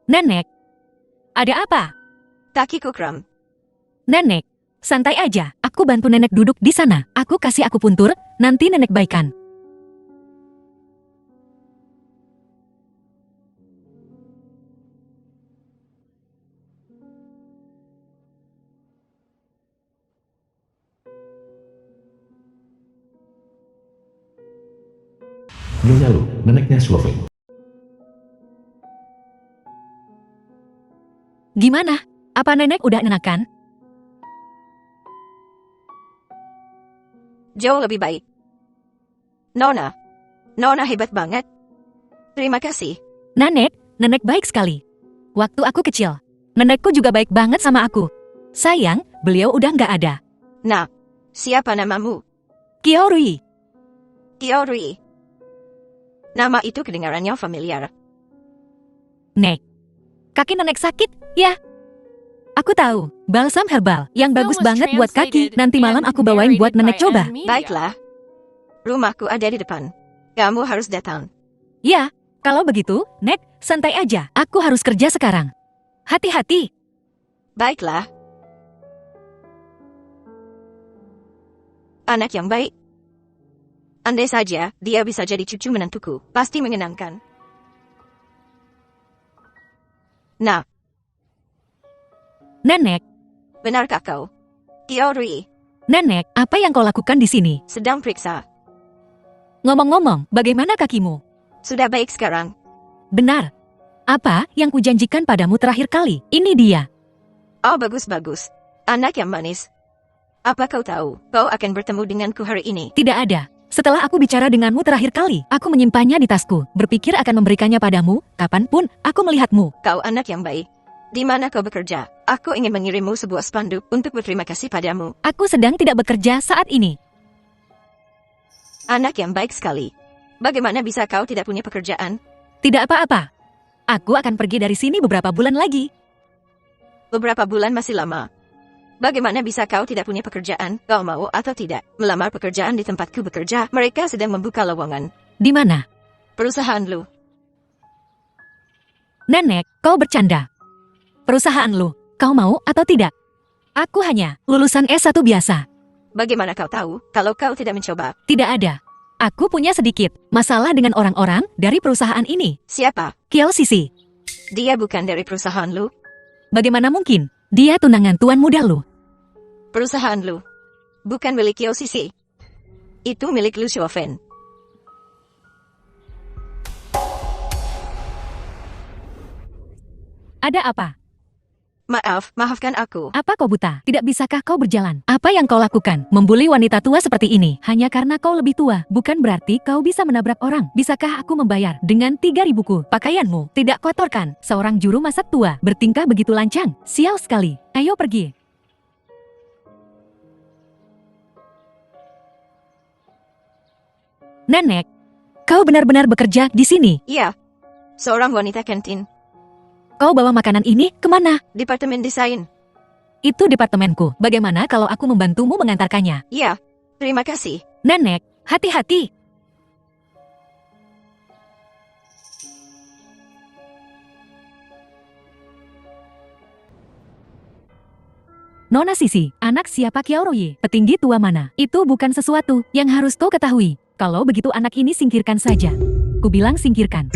Nenek, ada apa? Taki Kukram. Nenek, santai aja. Aku bantu nenek duduk di sana. Aku kasih akupuntur, nanti nenek baikan. Nyonya Lu, neneknya Slovene. Gimana? Apa nenek udah enakan? Jauh lebih baik. Nona. Nona hebat banget. Terima kasih. Nenek baik sekali. Waktu aku kecil, nenekku juga baik banget sama aku. Sayang, beliau udah nggak ada. Nah, siapa namamu? Kiorui, Kiorui. Nama itu kedengarannya familiar. Nek. Kaki nenek sakit, ya? Aku tahu, balsam herbal yang bagus banget buat kaki. Nanti malam aku bawain buat nenek coba. Baiklah. Rumahku ada di depan. Kamu harus datang. Ya, kalau begitu, Nek, santai aja. Aku harus kerja sekarang. Hati-hati. Baiklah. Anak yang baik. Andai saja, dia bisa jadi cucu menantuku. Pasti mengenangkan. Nah, Nenek, benarkah kau? Kiorui, Nenek, apa yang kau lakukan di sini? sedang periksa. Ngomong-ngomong, bagaimana kakimu? Sudah baik sekarang. Benar. Apa yang kujanjikan padamu terakhir kali? Ini dia. Oh, bagus-bagus. Anak yang manis. Apa kau tahu, kau akan bertemu denganku hari ini? Tidak ada. Setelah aku bicara denganmu terakhir kali, aku menyimpannya di tasku, berpikir akan memberikannya padamu, kapanpun aku melihatmu. Kau anak yang baik. Di mana kau bekerja? Aku ingin mengirimmu sebuah spanduk untuk berterima kasih padamu. Aku sedang tidak bekerja saat ini. Anak yang baik sekali. Bagaimana bisa kau tidak punya pekerjaan? Tidak apa-apa. Aku akan pergi dari sini beberapa bulan lagi. Beberapa bulan masih lama. Bagaimana bisa kau tidak punya pekerjaan? Kau mau atau tidak melamar pekerjaan di tempatku bekerja? Mereka sedang membuka lowongan. Di mana? Perusahaan lu. Nenek, kau bercanda. Perusahaan lu, kau mau atau tidak? Aku hanya lulusan S1 biasa. Bagaimana kau tahu kalau kau tidak mencoba? Tidak ada. Aku punya sedikit masalah dengan orang-orang dari perusahaan ini. Siapa? Kiel Sisi. Dia bukan dari perusahaan lu. Bagaimana mungkin? Dia tunangan tuan muda lu. Perusahaan lu. Bukan milik Yosisi. Itu milik Lu Xiaofen. Ada apa? Maafkan aku. Apa kau buta? Tidak bisakah kau berjalan? Apa yang kau lakukan? Membuli wanita tua seperti ini. Hanya karena kau lebih tua. Bukan berarti kau bisa menabrak orang. Bisakah aku membayar dengan 3.000-ku? Pakaianmu tidak kotorkan. Seorang juru masak tua bertingkah begitu lancang. Sial sekali. Ayo pergi. Nenek, kau benar-benar bekerja di sini. Iya. Seorang wanita kantin. Kau bawa makanan ini kemana? Departemen desain. Itu departemenku. Bagaimana kalau aku membantumu mengantarkannya? Iya. Terima kasih. Nenek, hati-hati. Nona Sisi, anak siapa Kiaoroye? Petinggi tua mana? Itu bukan sesuatu yang harus kau ketahui. Kalau begitu anak ini singkirkan saja. Kubilang singkirkan.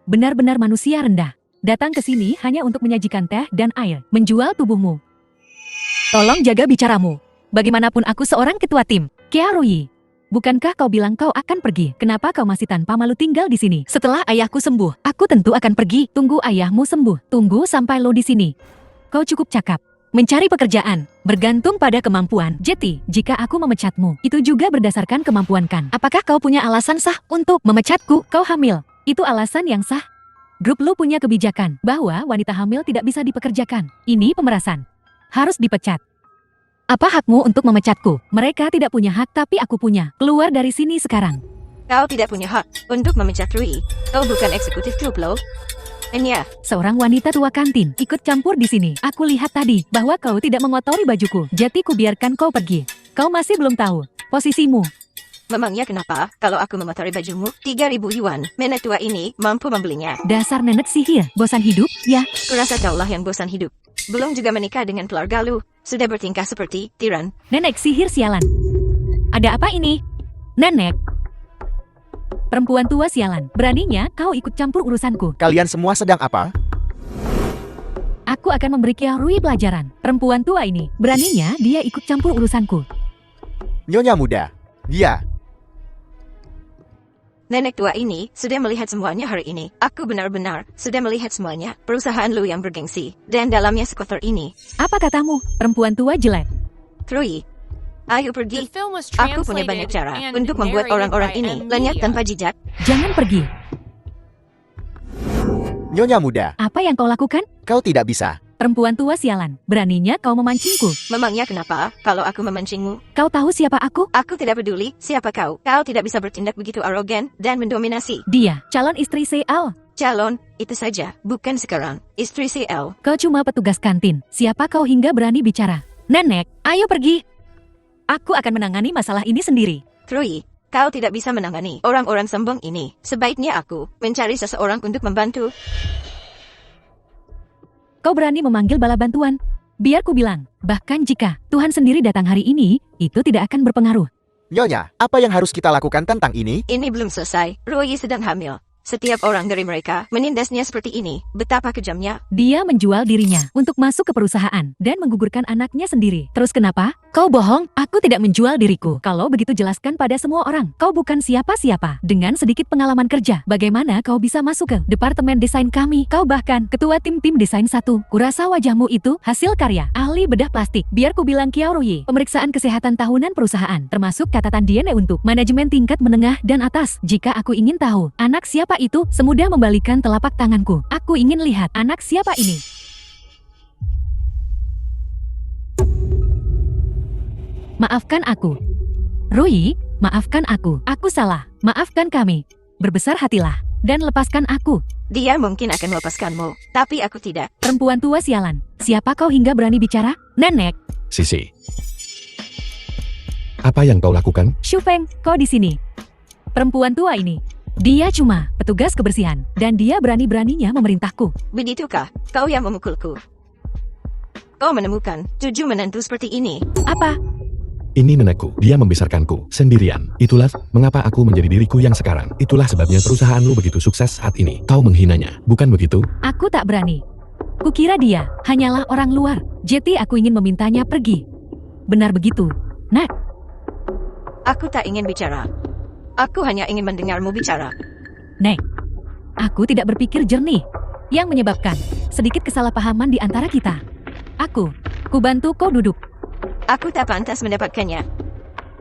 Benar-benar manusia rendah. Datang ke sini hanya untuk menyajikan teh dan air, menjual tubuhmu. Tolong jaga bicaramu. Bagaimanapun aku seorang ketua tim. Kiaoroye, bukankah kau bilang kau akan pergi? Kenapa kau masih tanpa malu tinggal di sini? Setelah ayahku sembuh, aku tentu akan pergi. Tunggu ayahmu sembuh. Tunggu sampai lo di sini. Kau cukup cakap. Mencari pekerjaan bergantung pada kemampuan. Jadi, jika aku memecatmu, itu juga berdasarkan kemampuan kan? Apakah kau punya alasan sah untuk memecatku? Kau hamil. Itu alasan yang sah. Grup lu punya kebijakan bahwa wanita hamil tidak bisa dipekerjakan. Ini pemerasan. Harus dipecat. Apa hakmu untuk memecatku? Mereka tidak punya hak tapi aku punya. Keluar dari sini sekarang. Kau tidak punya hak untuk memecat Rui. Kau bukan eksekutif grup lo. Enya, Seorang wanita tua kantin ikut campur di sini. Aku lihat tadi bahwa kau tidak mengotori bajuku. Jadi ku biarkan kau pergi. Kau masih belum tahu posisimu. Memangnya kenapa kalau aku memotori bajumu 3.000 yuan? Nenek tua ini mampu membelinya. Dasar nenek sihir, bosan hidup, ya? Kurasa kaulah yang bosan hidup. Belum juga menikah dengan keluarga lu. Sudah bertingkah seperti tiran. Nenek sihir sialan. Ada apa ini? Nenek. Perempuan tua sialan, beraninya kau ikut campur urusanku. Kalian semua sedang apa? Aku akan memberi Kiarui pelajaran. Perempuan tua ini, beraninya dia ikut campur urusanku. Nyonya muda, dia. Nenek tua ini sudah melihat semuanya hari ini. Aku benar-benar sudah melihat semuanya. Perusahaan lu yang bergengsi. Dan dalamnya sekotor ini. Apa katamu, perempuan tua jelek? Krui, ayo pergi. The film was Aku punya banyak cara untuk membuat orang-orang ini lenyap tanpa jejak. Jangan pergi. Nyonya muda, Apa yang kau lakukan? kau tidak bisa. Perempuan tua sialan, beraninya kau memancingku. Memangnya kenapa kalau aku memancingmu? Kau tahu siapa aku? Aku tidak peduli siapa kau. Kau tidak bisa bertindak begitu arogan dan mendominasi. Dia, calon istri CL. Calon, itu saja. Bukan sekarang. Istri CL. Kau cuma petugas kantin. Siapa kau hingga berani bicara? Nenek, ayo pergi. Aku akan menangani masalah ini sendiri. Krui, kau tidak bisa menangani orang-orang sombong ini. Sebaiknya aku mencari seseorang untuk membantu. Kau berani memanggil bala bantuan? Biar ku bilang, bahkan jika Tuhan sendiri datang hari ini, itu tidak akan berpengaruh. Nyonya, apa yang harus kita lakukan tentang ini? Ini belum selesai. Rui sedang hamil. Setiap orang dari mereka menindasnya seperti ini. Betapa kejamnya. Dia menjual dirinya untuk masuk ke perusahaan dan menggugurkan anaknya sendiri. Terus kenapa? Kau bohong, aku tidak menjual diriku. Kalau begitu jelaskan pada semua orang. Kau bukan siapa-siapa. Dengan sedikit pengalaman kerja, bagaimana kau bisa masuk ke departemen desain kami? Kau bahkan ketua tim desain 1. Kurasa wajahmu itu hasil karya ahli bedah plastik. Biar ku bilang Kiaoruyi, pemeriksaan kesehatan tahunan perusahaan, termasuk catatan DNA untuk manajemen tingkat menengah dan atas. Jika aku ingin tahu, anak siapa itu, semudah membalikan telapak tanganku. Aku ingin lihat anak siapa ini. Maafkan aku. Rui, maafkan aku. Aku salah. Maafkan kami. Berbesar hatilah dan lepaskan aku. Dia mungkin akan melepaskanmu, tapi aku tidak. Perempuan tua sialan. Siapa kau hingga berani bicara? Nenek. Sisi. Apa yang kau lakukan? Shufeng, kau di sini. Perempuan tua ini. Dia cuma petugas kebersihan dan dia berani-beraninya memerintahku. Begitukah kau yang memukulku? Kau menemukan 7 menantu seperti ini. Apa? Ini nenekku, dia membesarkanku sendirian. Itulah mengapa aku menjadi diriku yang sekarang. Itulah sebabnya perusahaanmu begitu sukses saat ini. Kau menghinanya, bukan begitu? Aku tak berani. Kukira dia hanyalah orang luar. Jadi aku ingin memintanya pergi. Benar begitu, Nak? Aku tak ingin bicara. Aku hanya ingin mendengarmu bicara. Nek, aku tidak berpikir jernih. Yang menyebabkan sedikit kesalahpahaman di antara kita. Ku bantu kau duduk. Aku tak pantas mendapatkannya.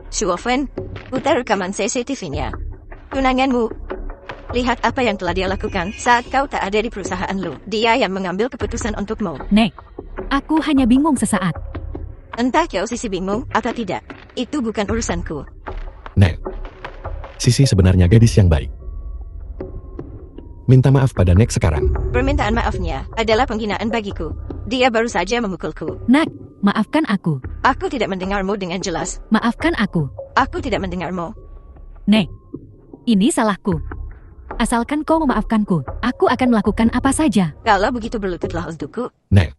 Shuofen, putar rekaman CCTV-nya. Tunanganmu. Lihat apa yang telah dia lakukan saat kau tak ada di perusahaan lu. Dia yang mengambil keputusan untukmu. Nek, aku hanya bingung sesaat. Entah kau sisi bingung atau tidak. Itu bukan urusanku. Nek. Sisi sebenarnya gadis yang baik. Minta maaf pada Nek sekarang. Permintaan maafnya adalah penghinaan bagiku. Dia baru saja memukulku. Nak, maafkan aku. Aku tidak mendengarmu dengan jelas. Maafkan aku. Aku tidak mendengarmu. Nek, ini salahku. Asalkan kau memaafkanku, aku akan melakukan apa saja. Kalau begitu berlututlah untukku. Nek.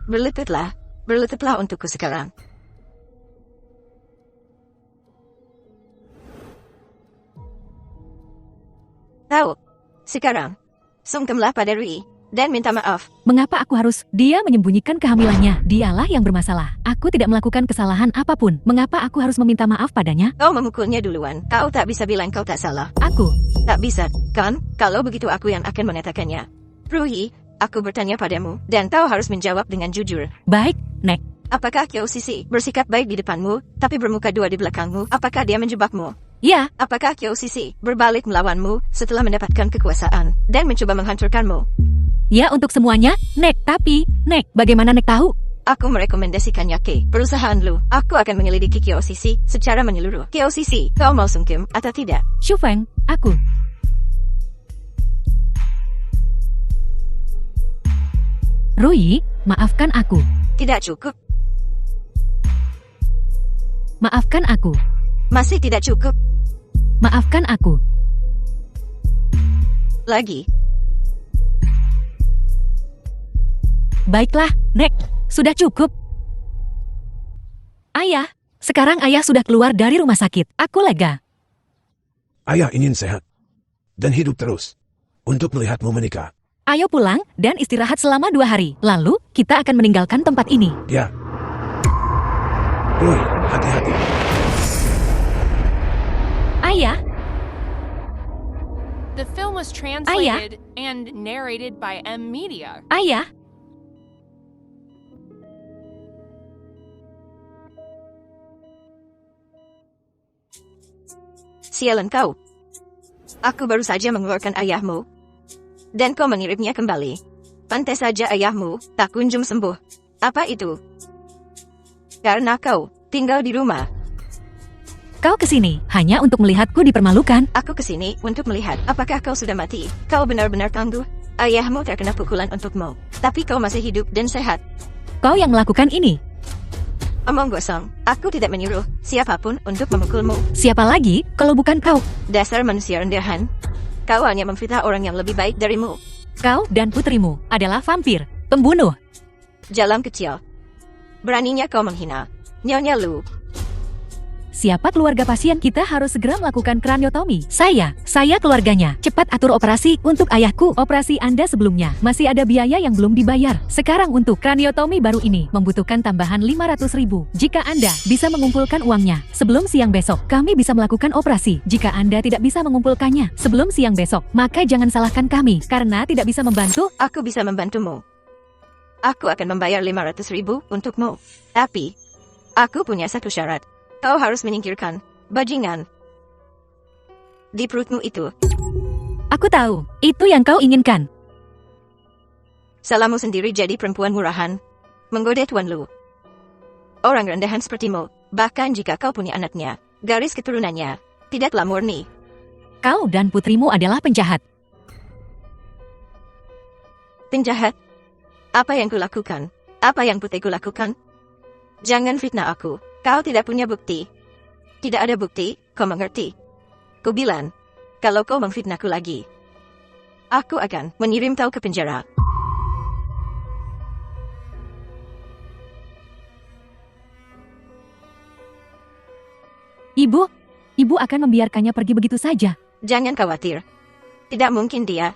Berlututlah. Berlututlah untukku sekarang. Tahu. Sekarang. Sungkemlah pada Rui. Dan minta maaf. Mengapa aku harus? Dia menyembunyikan kehamilannya. Dialah yang bermasalah. Aku tidak melakukan kesalahan apapun. Mengapa aku harus meminta maaf padanya? Kau memukulnya duluan. Kau tak bisa bilang kau tak salah. Aku. Tak bisa, kan? Kalau begitu aku yang akan mengatakannya. Rui, aku bertanya padamu. Dan kau harus menjawab dengan jujur. Baik, Nek. Apakah Kiao Sisi bersikap baik di depanmu, tapi bermuka dua di belakangmu? Apakah dia menjebakmu? Ya, Apakah Kiao Sisi berbalik melawanmu setelah mendapatkan kekuasaan dan mencoba menghancurkanmu? ya untuk semuanya, Nek. Tapi, Nek, bagaimana Nek tahu? Aku merekomendasikannya ke perusahaan lu. Aku akan menyelidiki Kiao Sisi secara menyeluruh. Kiao Sisi, kau mau sungkem atau tidak? Shufeng, aku. Rui, maafkan aku. Tidak cukup. Maafkan aku. Masih tidak cukup. Maafkan aku. Lagi. Baiklah, Nek. Sudah cukup. Ayah, sekarang ayah sudah keluar dari rumah sakit. Aku lega. Ayah ingin sehat dan hidup terus untuk melihatmu menikah. Ayo pulang dan istirahat selama 2 hari. Lalu, kita akan meninggalkan tempat ini. Ya. Roy, hati-hati. Ayah, The film was translated and narrated by M Media. ayah. Sialan kau. Aku baru saja mengeluarkan ayahmu. Dan kau mengirimnya kembali. Pantai saja ayahmu tak kunjung sembuh. Apa itu? Karena kau tinggal di rumah. Kau kesini hanya untuk melihatku dipermalukan. Aku kesini untuk melihat apakah kau sudah mati. Kau benar-benar tangguh. Ayahmu terkena pukulan untukmu. Tapi kau masih hidup dan sehat. Kau yang melakukan ini. Omong gosong. Aku tidak menyuruh siapapun untuk memukulmu. Siapa lagi kalau bukan kau? Dasar manusia rendahan. Kau hanya memfitnah orang yang lebih baik darimu. Kau dan putrimu adalah vampir, pembunuh. Jalan kecil. Beraninya kau menghina Nyonya Lu. Siapa keluarga pasien? Kita harus segera melakukan kraniotomi. Saya keluarganya. Cepat atur operasi untuk ayahku. Operasi Anda sebelumnya masih ada biaya yang belum dibayar. Sekarang untuk kraniotomi baru ini membutuhkan tambahan 500.000. Jika Anda bisa mengumpulkan uangnya sebelum siang besok, kami bisa melakukan operasi. Jika Anda tidak bisa mengumpulkannya sebelum siang besok, maka jangan salahkan kami karena tidak bisa membantu. Aku bisa membantumu. Aku akan membayar 500.000 untukmu. Tapi, aku punya satu syarat. Kau harus menyingkirkan bajingan di perutmu itu. Aku tahu, itu yang kau inginkan. Salahmu sendiri jadi perempuan murahan, menggoda Tuan Lu. Orang rendahan sepertimu, bahkan jika kau punya anaknya, garis keturunannya tidaklah murni. Kau dan putrimu adalah penjahat. Penjahat? Apa yang kulakukan? Apa yang putriku lakukan? Jangan fitnah aku. Kau tidak punya bukti. Tidak ada bukti, kau mengerti. Ku bilang, kalau kau memfitnahku lagi, aku akan mengirim kau ke penjara. Ibu akan membiarkannya pergi begitu saja. Jangan khawatir. Tidak mungkin dia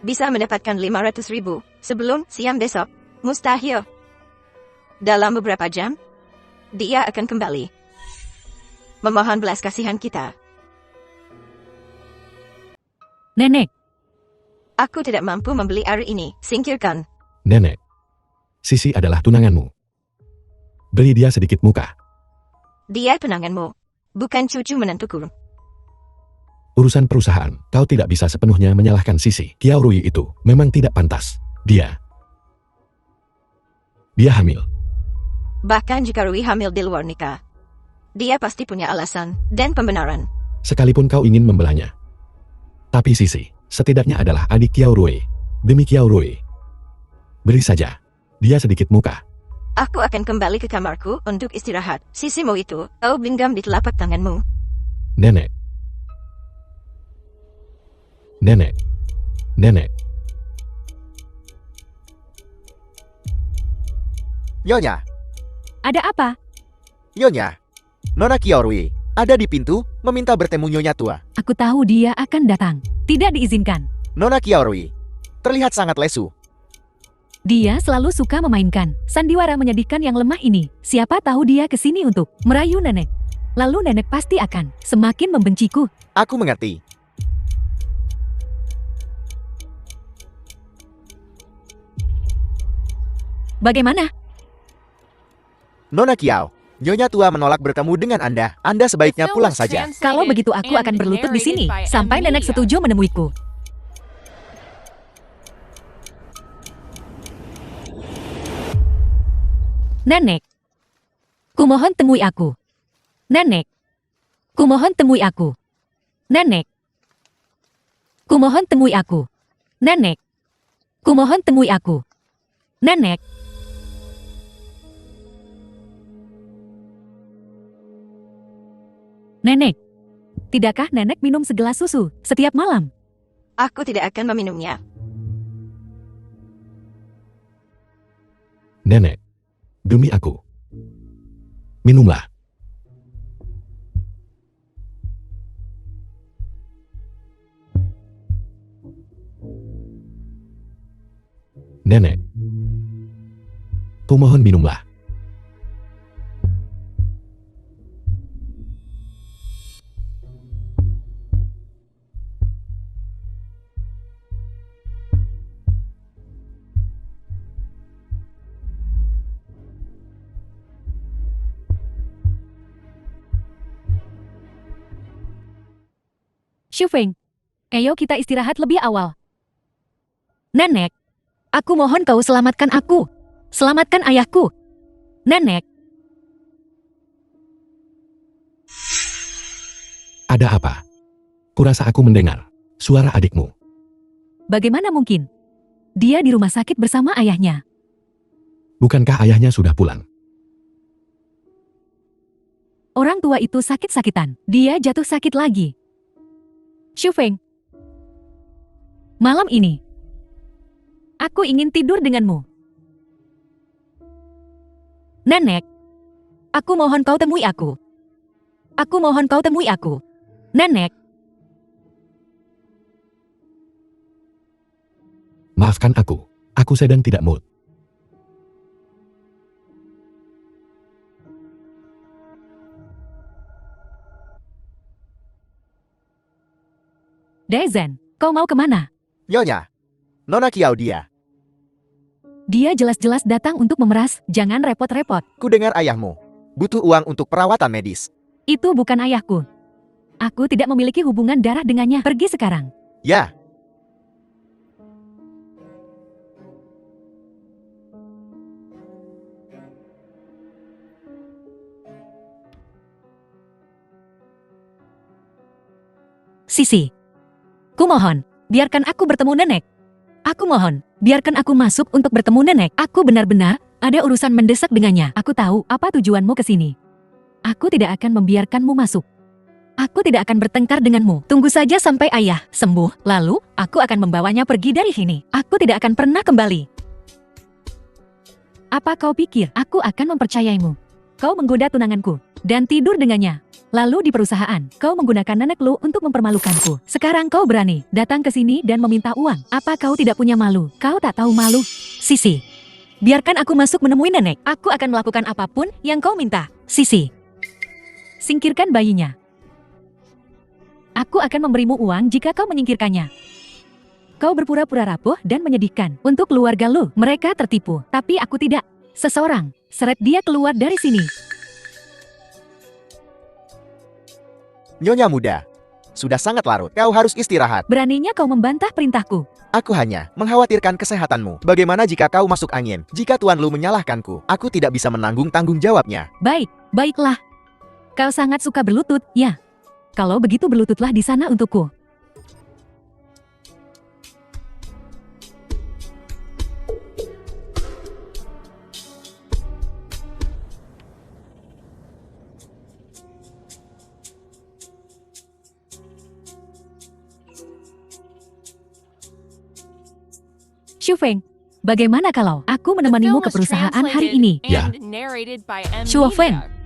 bisa mendapatkan 500.000 sebelum siang besok. Mustahil. Dalam beberapa jam, dia akan kembali. Memohon belas kasihan kita. Nenek, Aku tidak mampu membeli air ini. Singkirkan. Nenek. Sisi adalah tunanganmu. Beri dia sedikit muka. Dia penanganmu, bukan cucu menantuku. Urusan perusahaan, kau tidak bisa sepenuhnya menyalahkan Sisi. Kiao Rui itu memang tidak pantas. Dia hamil. Bahkan jika Rui hamil di luar nikah, dia pasti punya alasan dan pembenaran. Sekalipun kau ingin membelanya. Tapi Sisi, setidaknya adalah adik Kiao Rui. Demi Kiao Rui. Beri saja dia sedikit muka. Aku akan kembali ke kamarku untuk istirahat. Sisimu itu, kau genggam di telapak tanganmu. Nenek. Nenek. Nenek. Nyonya, ada apa? Nyonya. Nona Kiao Rui ada di pintu meminta bertemu Nyonya tua. Aku tahu dia akan datang. Tidak diizinkan. Nona Kiao Rui terlihat sangat lesu. Dia selalu suka memainkan sandiwara menyedihkan yang lemah ini. Siapa tahu dia kesini untuk merayu nenek. Lalu nenek pasti akan semakin membenciku. Aku mengerti. Bagaimana? Nona Kiao, Nyonya tua menolak bertemu dengan Anda. Anda sebaiknya The film pulang was saja. translated Kalau begitu aku akan and berlutut di sini narrated by sampai M nenek Media. setuju menemuiku. Nenek, kumohon temui aku. Nenek, kumohon temui aku. Nenek, kumohon temui aku. Nenek, kumohon temui aku. Nenek. Nenek, tidakkah nenek minum segelas susu setiap malam? Aku tidak akan meminumnya. Nenek, demi aku. Minumlah. Nenek, kumohon minumlah. Shufeng, ayo kita istirahat lebih awal. Nenek, aku mohon kau selamatkan aku. Selamatkan ayahku. Nenek, Ada apa? Kurasa aku mendengar suara adikmu. bagaimana mungkin? Dia di rumah sakit bersama ayahnya. Bukankah ayahnya sudah pulang? Orang tua itu sakit-sakitan. Dia jatuh sakit lagi. Shufeng, malam ini, aku ingin tidur denganmu. Nenek, aku mohon kau temui aku. Aku mohon kau temui aku. Nenek, Maafkan aku sedang tidak mood. Daezen, kau mau kemana? Nyonya, Nona Kiao dia. Dia jelas-jelas datang untuk memeras, jangan repot-repot. Ku dengar ayahmu butuh uang untuk perawatan medis. Itu bukan ayahku. Aku tidak memiliki hubungan darah dengannya. Pergi sekarang. Ya, Sisi. Kumohon, biarkan aku bertemu nenek. Aku mohon, biarkan aku masuk untuk bertemu nenek. Aku benar-benar ada urusan mendesak dengannya. Aku tahu apa tujuanmu ke sini. Aku tidak akan membiarkanmu masuk. Aku tidak akan bertengkar denganmu. Tunggu saja sampai ayah sembuh, lalu aku akan membawanya pergi dari sini. Aku tidak akan pernah kembali. Apa kau pikir aku akan mempercayaimu? Kau menggoda tunanganku dan tidur dengannya. Lalu di perusahaan, kau menggunakan nenek lu untuk mempermalukanku. Sekarang kau berani datang ke sini dan meminta uang. Apa kau tidak punya malu? Kau tak tahu malu? Sisi, biarkan aku masuk menemui nenek. Aku akan melakukan apapun yang kau minta. Sisi, singkirkan bayinya. Aku akan memberimu uang jika kau menyingkirkannya. Kau berpura-pura rapuh dan menyedihkan. Untuk keluarga lu, mereka tertipu. Tapi aku tidak. Seseorang, seret dia keluar dari sini. Nyonya muda. Sudah sangat larut. Kau harus istirahat. Beraninya kau membantah perintahku. Aku hanya mengkhawatirkan kesehatanmu. Bagaimana jika kau masuk angin? Jika Tuan Lu menyalahkanku, aku tidak bisa menanggung tanggung jawabnya. Baik, baiklah. Kau sangat suka berlutut, ya? Kalau begitu berlututlah di sana untukku. Shufeng, bagaimana kalau aku The menemanimu film ke was perusahaan hari translated ini? Ya. and narrated by M. Shuofeng. Media.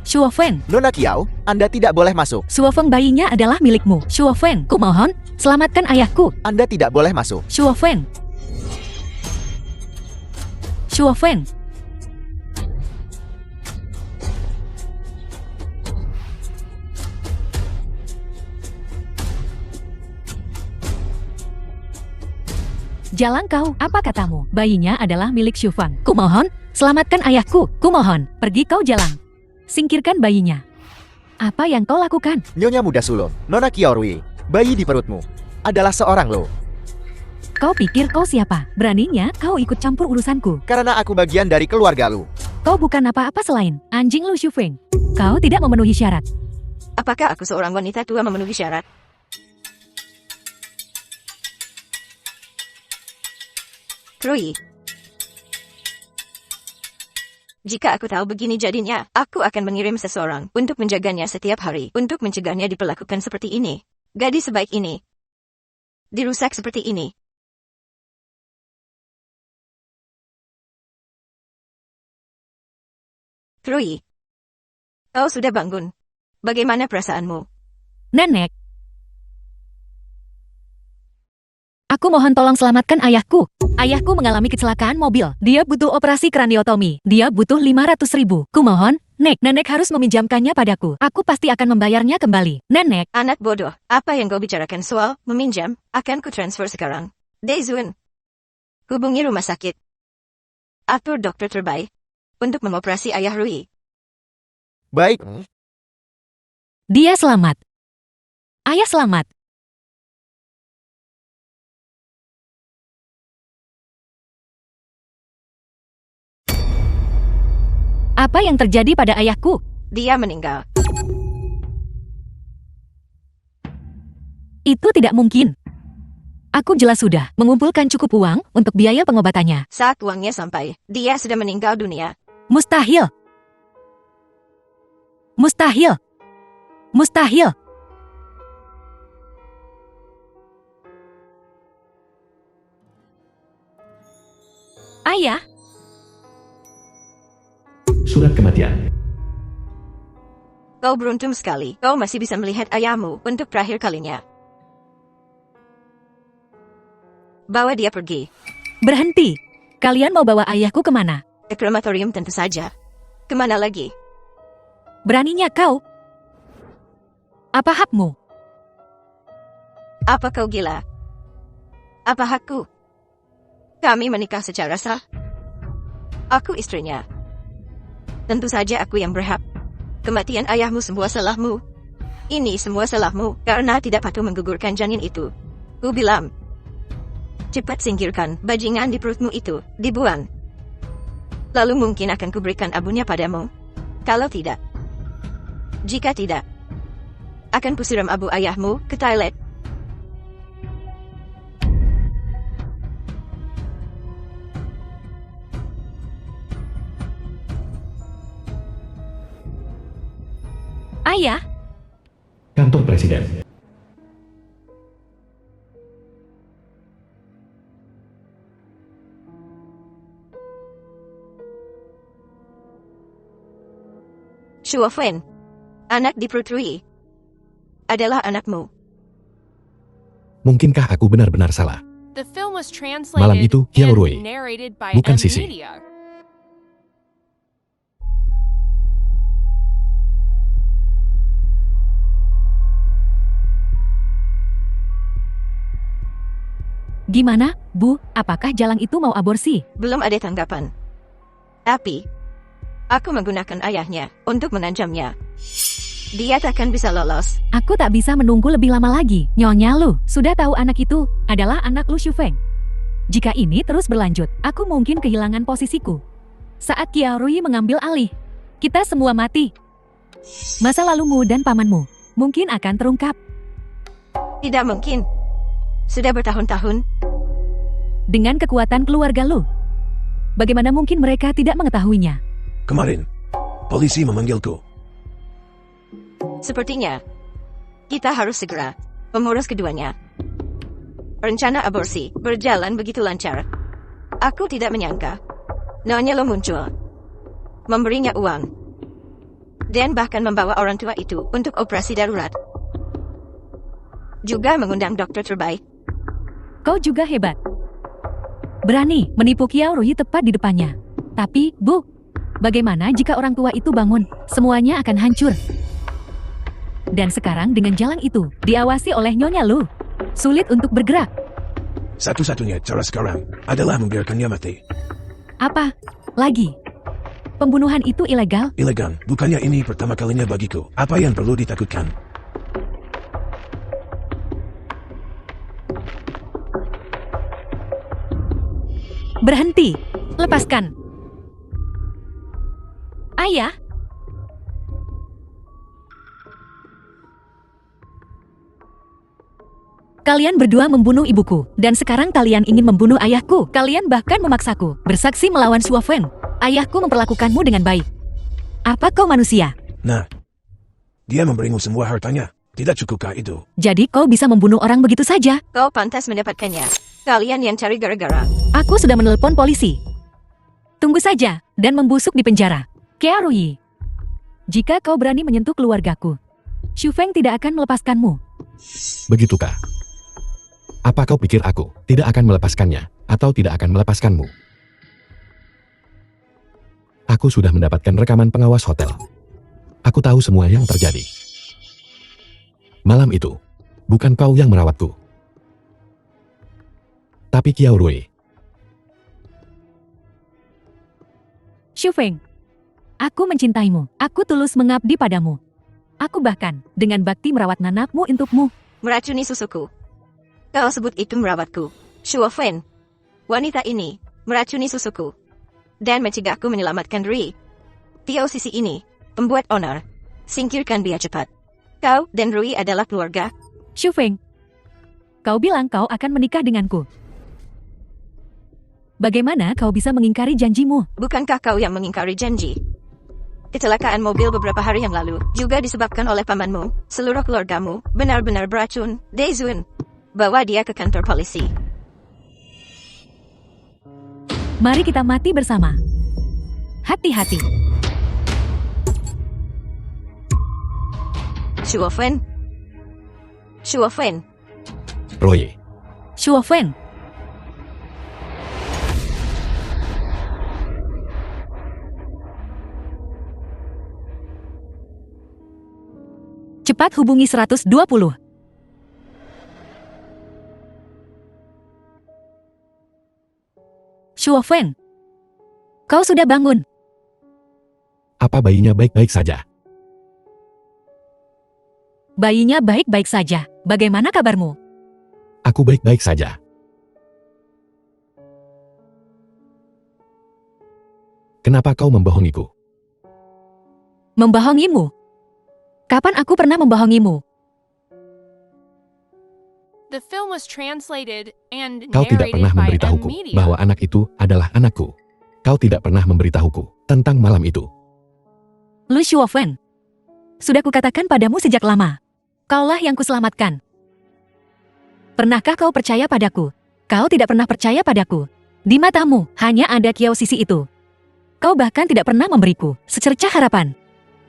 Shuofeng, Nona Kiao, Anda tidak boleh masuk. Shuofeng bayinya adalah milikmu. Shuofeng, kumohon, selamatkan ayahku. Anda tidak boleh masuk. Shuofeng. Shuofeng. Jalan kau, apa katamu? Bayinya adalah milik Shufang. Kumohon, selamatkan ayahku. Kumohon, pergi kau jalan. Singkirkan bayinya. Apa yang kau lakukan? Nyonya muda sulung, Nona Kiaorui, bayi di perutmu adalah seorang lo. Kau pikir kau siapa? Beraninya kau ikut campur urusanku. Karena aku bagian dari keluarga lu. Kau bukan apa-apa selain anjing Lu Shufeng. Kau tidak memenuhi syarat. Apakah aku seorang wanita tua memenuhi syarat? Krui. Jika aku tahu begini jadinya, aku akan mengirim seseorang untuk menjaganya setiap hari, untuk mencegahnya diperlakukan seperti ini. Gadis sebaik ini. Dirusak seperti ini. Chloe. Kau sudah bangun. Bagaimana perasaanmu? Nenek. Aku mohon tolong selamatkan ayahku. Ayahku mengalami kecelakaan mobil. Dia butuh operasi kraniotomi. Dia butuh 500.000. Kumohon, Nek. Nenek harus meminjamkannya padaku. Aku pasti akan membayarnya kembali. Nenek. Anak bodoh, apa yang kau bicarakan soal meminjam, akan ku transfer sekarang. Daesun. Hubungi rumah sakit. Atur dokter terbaik untuk mengoperasi ayah Rui. Baik. Dia selamat. Ayah selamat. Apa yang terjadi pada ayahku? Dia meninggal. Itu tidak mungkin. Aku jelas sudah mengumpulkan cukup uang untuk biaya pengobatannya. Saat uangnya sampai, dia sudah meninggal dunia. Mustahil. Mustahil. Mustahil. Ayah. Surat kematian. Kau beruntung sekali, kau masih bisa melihat ayahmu untuk terakhir kalinya. Bawa dia pergi. Berhenti. Kalian mau bawa ayahku kemana? Ke krematorium tentu saja. Kemana lagi? Beraninya kau? Apa hakmu? Apa kau gila? Apa hakku? Kami menikah secara sah. Aku istrinya. Tentu saja aku yang berhak. Kematian ayahmu semua salahmu. Ini semua salahmu karena tidak patuh menggugurkan janin itu. Ku bilang. Cepat singkirkan bajingan di perutmu itu, dibuang. Lalu mungkin akan kuberikan abunya padamu. Kalau tidak. Jika tidak. Akan kusiram abu ayahmu ke toilet. Ayah. Kantor Presiden. Shuofen. Anak di perut Rui. Adalah anakmu. Mungkinkah aku benar-benar salah? The film was translated Malam itu, Kiao Rui. and narrated by Bukan M Sisi. Media. Gimana, Bu? Apakah Jalang itu mau aborsi? Belum ada tanggapan. Tapi, aku menggunakan ayahnya untuk mengancamnya. Dia takkan bisa lolos. Aku tak bisa menunggu lebih lama lagi. Nyonya Lu, sudah tahu anak itu adalah anak Lu Shufeng. Jika ini terus berlanjut, aku mungkin kehilangan posisiku. Saat Kiao Rui mengambil alih, kita semua mati. Masa lalumu dan pamanmu mungkin akan terungkap. Tidak mungkin. Sudah bertahun-tahun. Dengan kekuatan keluarga Lu, bagaimana mungkin mereka tidak mengetahuinya? Kemarin, polisi memanggilku. Sepertinya, kita harus segera mengurus keduanya. Rencana aborsi berjalan begitu lancar. Aku tidak menyangka. Nyonya Lo muncul. Memberinya uang. Dan bahkan membawa orang tua itu untuk operasi darurat. Juga mengundang dokter terbaik. Kau juga hebat. Berani menipu Kiao Rui tepat di depannya. Tapi, Bu, bagaimana jika orang tua itu bangun? Semuanya akan hancur. Dan sekarang dengan Jalang itu, diawasi oleh Nyonya Lu. Sulit untuk bergerak. Satu-satunya cara sekarang adalah membiarkannya mati. Apa? Lagi? Pembunuhan itu ilegal? Ilegal, bukannya ini pertama kalinya bagiku. Apa yang perlu ditakutkan? Berhenti. Lepaskan. Ayah. Kalian berdua membunuh ibuku, dan sekarang kalian ingin membunuh ayahku. Kalian bahkan memaksaku bersaksi melawan Shuofen. Ayahku memperlakukanmu dengan baik. Apa kau manusia? Nah, dia memberimu semua hartanya. Tidak cukupkah itu? Jadi kau bisa membunuh orang begitu saja? Kau pantas mendapatkannya. Kalian yang cari gara-gara. Aku sudah menelpon polisi. Tunggu saja, dan membusuk di penjara. Kearui. Jika kau berani menyentuh keluargaku, Xu Feng tidak akan melepaskanmu. Begitukah? Apa kau pikir aku tidak akan melepaskannya, atau tidak akan melepaskanmu? Aku sudah mendapatkan rekaman pengawas hotel. Aku tahu semua yang terjadi. Malam itu, bukan kau yang merawatku, tapi Qiao Rui. Xu Feng, aku mencintaimu. Aku tulus mengabdi padamu. Aku bahkan dengan bakti merawat nanakmu untukmu. Meracuni susuku. Kau sebut itu merawatku. Shuofen. Wanita ini meracuni susuku. Dan mencegahku menyelamatkan Ri. Tio sisi ini, pembuat onar. Singkirkan dia cepat. Kau dan Rui adalah keluarga. Xu Feng, kau bilang kau akan menikah denganku. Bagaimana kau bisa mengingkari janjimu? Bukankah kau yang mengingkari janji? Kecelakaan mobil beberapa hari yang lalu juga disebabkan oleh pamanmu. Seluruh keluargamu benar-benar beracun. Dezun, bawa dia ke kantor polisi. Mari kita mati bersama. Hati-hati. Shuofen. Shuofen. Roy, Xu Feng, cepat hubungi 120. Xu Feng, kau sudah bangun. apa bayinya baik-baik saja? Bayinya baik-baik saja. Bagaimana kabarmu? Aku baik-baik saja. Kenapa kau membohongiku? Membohongimu? Kapan aku pernah membohongimu? The film was translated and Kau tidak narrated pernah by memberitahuku Media. bahwa anak itu adalah anakku. Kau tidak pernah memberitahuku tentang malam itu. Lu Shuofen, sudah kukatakan padamu sejak lama. Kaulah yang kuselamatkan. Pernahkah kau percaya padaku? Kau tidak pernah percaya padaku. Di matamu, hanya ada Qiao Sisi itu. Kau bahkan tidak pernah memberiku secercah harapan.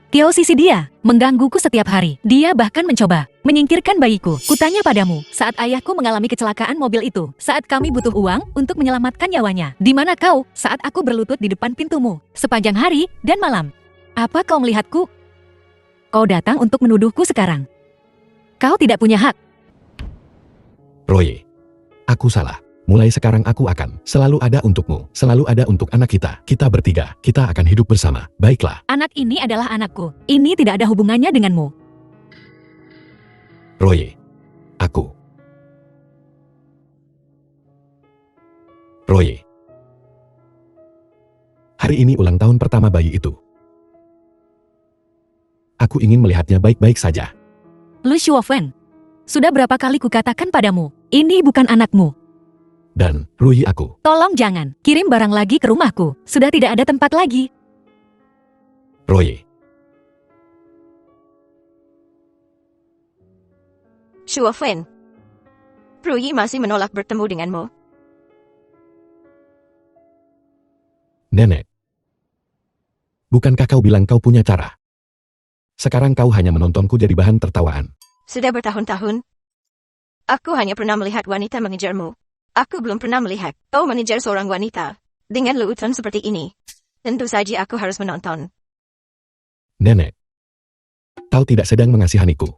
Qiao Sisi dia, menggangguku setiap hari. Dia bahkan mencoba menyingkirkan bayiku. Kutanya padamu, saat ayahku mengalami kecelakaan mobil itu, saat kami butuh uang untuk menyelamatkan nyawanya. Di mana kau saat aku berlutut di depan pintumu, sepanjang hari dan malam? Apa kau melihatku? Kau datang untuk menuduhku sekarang. Kau tidak punya hak. Roy, aku salah. Mulai sekarang aku akan selalu ada untukmu, selalu ada untuk anak kita. Kita bertiga, kita akan hidup bersama. Baiklah, Anak ini adalah anakku. Ini tidak ada hubungannya denganmu. Roy. Aku. Roy. Hari ini ulang tahun pertama bayi itu. Aku ingin melihatnya baik-baik saja. Lu Shuofen, sudah berapa kali kukatakan padamu, ini bukan anakmu. Dan, Rui aku. Tolong jangan, kirim barang lagi ke rumahku. Sudah tidak ada tempat lagi. Roy. Shuofen. Rui masih menolak bertemu denganmu. Nenek. Bukankah kau bilang kau punya cara? Sekarang kau hanya menontonku jadi bahan tertawaan. Sudah bertahun-tahun. Aku hanya pernah melihat wanita mengejarmu. Aku belum pernah melihat kau mengejar seorang wanita. Dengan leutan seperti ini. Tentu saja aku harus menonton. Nenek. Kau tidak sedang mengasihaniku.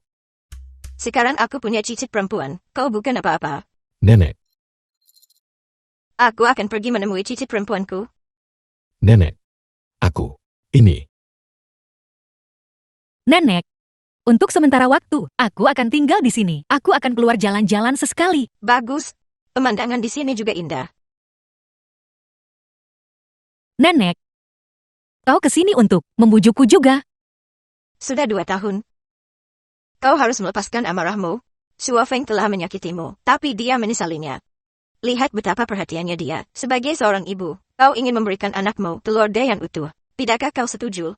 Sekarang aku punya cicit perempuan. Kau bukan apa-apa. Nenek. Aku akan pergi menemui cicit perempuanku. Nenek. Aku. Ini. Nenek, untuk sementara waktu, aku akan tinggal di sini. Aku akan keluar jalan-jalan sesekali. Bagus. Pemandangan di sini juga indah. Nenek, kau kesini untuk membujukku juga. Sudah 2 tahun. Kau harus melepaskan amarahmu. Shuofeng telah menyakitimu, tapi dia menyesalinya. Lihat betapa perhatiannya dia. Sebagai seorang ibu, kau ingin memberikan anakmu telur yang utuh. Tidakkah kau setuju?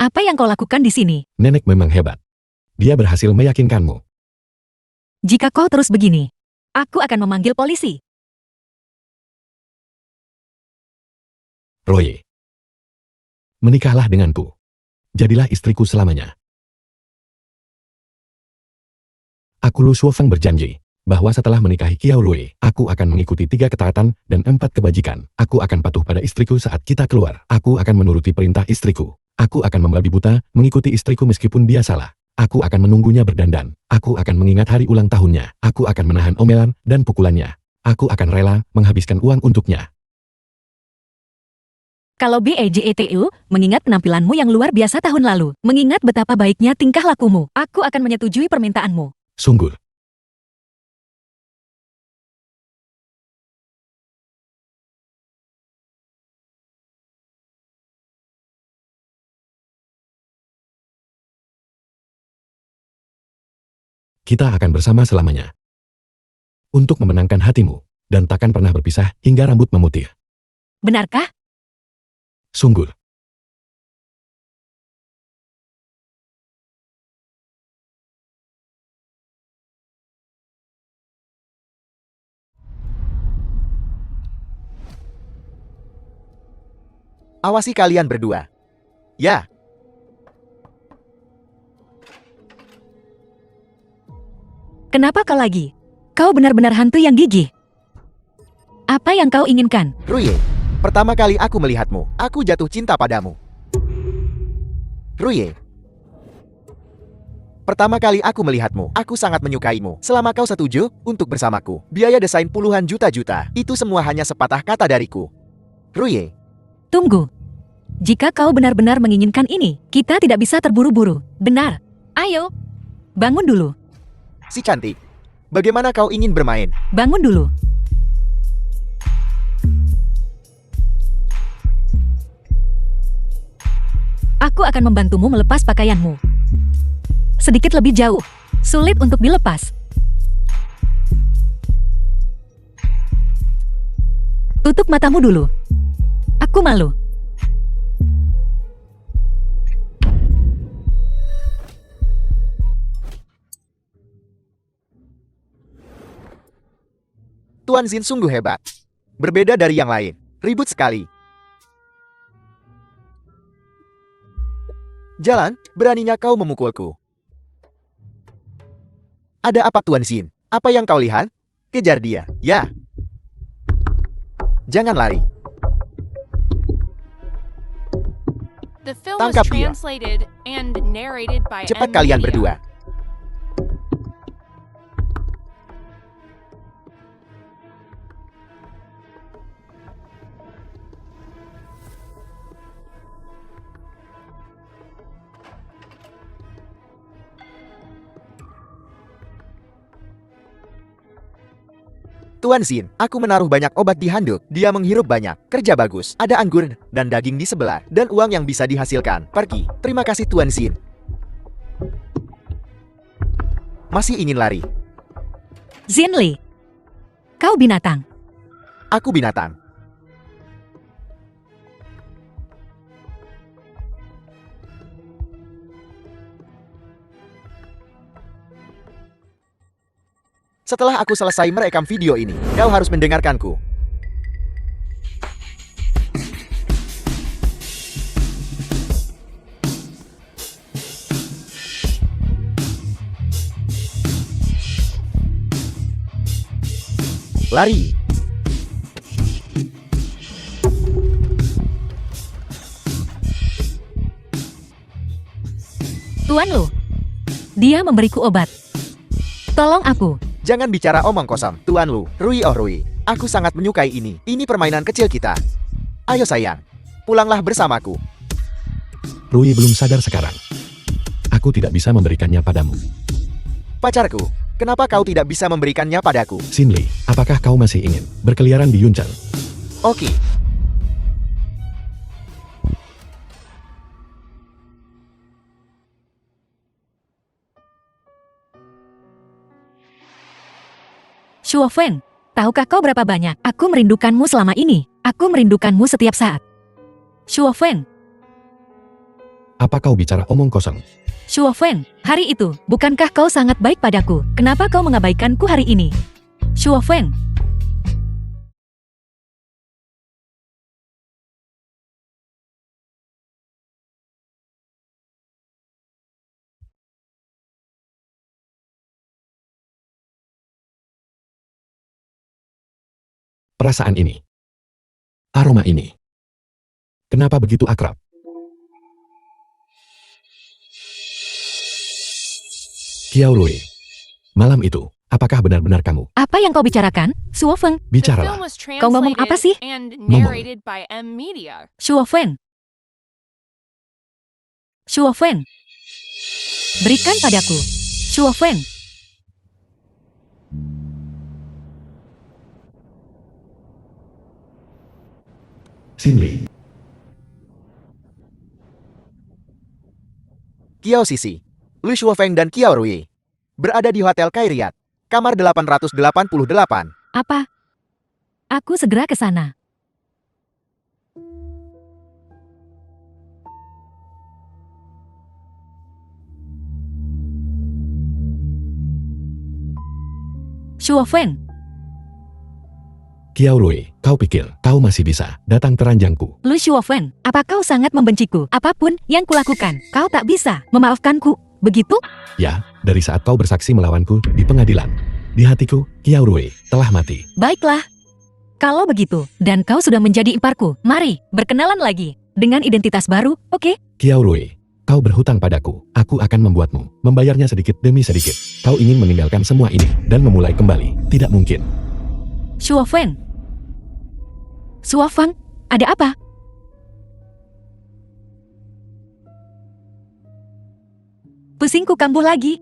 Apa yang kau lakukan di sini? Nenek memang hebat. Dia berhasil meyakinkanmu. Jika kau terus begini, aku akan memanggil polisi. Roye. Menikahlah denganku. Jadilah istriku selamanya. Aku Lu Shuofeng berjanji bahwa setelah menikahi Qiao Rui, aku akan mengikuti 3 ketaatan dan 4 kebajikan. Aku akan patuh pada istriku saat kita keluar. Aku akan menuruti perintah istriku. Aku akan membabi buta, mengikuti istriku meskipun dia salah. Aku akan menunggunya berdandan. Aku akan mengingat hari ulang tahunnya. Aku akan menahan omelan dan pukulannya. Aku akan rela menghabiskan uang untuknya. Kalau BEJETU, mengingat penampilanmu yang luar biasa tahun lalu, mengingat betapa baiknya tingkah lakumu, aku akan menyetujui permintaanmu. Sungguh. Kita akan bersama selamanya. Untuk memenangkan hatimu, dan takkan pernah berpisah hingga rambut memutih. Benarkah? Sungguh. Awasi kalian berdua. Ya. Kenapa kau lagi? Kau benar-benar hantu yang gigih. Apa yang kau inginkan? Ruye, pertama kali aku melihatmu, aku jatuh cinta padamu. Ruye. Pertama kali aku melihatmu, aku sangat menyukaimu. Selama kau setuju untuk bersamaku, biaya desain puluhan juta-juta, itu semua hanya sepatah kata dariku. Ruye. Tunggu. Jika kau benar-benar menginginkan ini, kita tidak bisa terburu-buru. Benar. Ayo. Bangun dulu. Si cantik. Bagaimana kau ingin bermain? Bangun dulu. Aku akan membantumu melepas pakaianmu. Sedikit lebih jauh. Sulit untuk dilepas. Tutup matamu dulu. Aku malu. Tuan Xin sungguh hebat. Berbeda dari yang lain. Ribut sekali. Jalan, beraninya kau memukulku. Ada apa Tuan Xin? Apa yang kau lihat? Kejar dia, ya. Jangan lari. The film was Tangkap dia. translated and narrated by Cepat N kalian Media. berdua. Tuan Xin, aku menaruh banyak obat di handuk. Dia menghirup banyak. Kerja bagus. Ada anggur dan daging di sebelah. Dan uang yang bisa dihasilkan. Pergi. Terima kasih Tuan Xin. Masih ingin lari? Xinli. Kau binatang. Aku binatang. Setelah aku selesai merekam video ini, kau harus mendengarkanku. Lari. Tuan Lu. Dia memberiku obat. Tolong aku. Jangan bicara omong kosong, Tuan Lu. Rui oh Rui, aku sangat menyukai ini. Ini permainan kecil kita. Ayo sayang, pulanglah bersamaku. Rui belum sadar sekarang. Aku tidak bisa memberikannya padamu. Pacarku, kenapa kau tidak bisa memberikannya padaku? Xinli, apakah kau masih ingin berkeliaran di Yuncheng? Oke. Shuofeng, tahukah kau berapa banyak aku merindukanmu selama ini? Aku merindukanmu setiap saat. Shuofeng, Apa kau bicara omong kosong? Shuofeng, hari itu, bukankah kau sangat baik padaku? Kenapa kau mengabaikanku hari ini? Shuofeng, Perasaan ini. Aroma ini. Kenapa begitu akrab? Kiao Rui. Malam itu, apakah benar-benar kamu? apa yang kau bicarakan? Shuofeng, The film Bicaralah. was Kau ngomong apa sih? translated and narrated by M Media. Shuofeng. Shuofeng. Berikan padaku. Shuofeng. Xinli. Kiao Sisi, Lu Shuofeng dan Kiao Rui berada di Hotel Kairiat, kamar 888. Apa? Aku segera ke sana. Shuofeng, Kiao Rui, kau pikir kau masih bisa datang teranjangku? Lu Shuofeng, apa kau sangat membenciku? Apapun yang kulakukan, kau tak bisa memaafkanku. Begitu? Ya, dari saat kau bersaksi melawanku di pengadilan. Di hatiku, Kiao Rui telah mati. Baiklah. Kalau begitu, dan kau sudah menjadi iparku, mari berkenalan lagi dengan identitas baru, oke? Kiao Rui, kau berhutang padaku. Aku akan membuatmu membayarnya sedikit demi sedikit. Kau ingin meninggalkan semua ini dan memulai kembali. Tidak mungkin. Shuofeng. Shuofeng, ada apa? Pusingku kambuh lagi.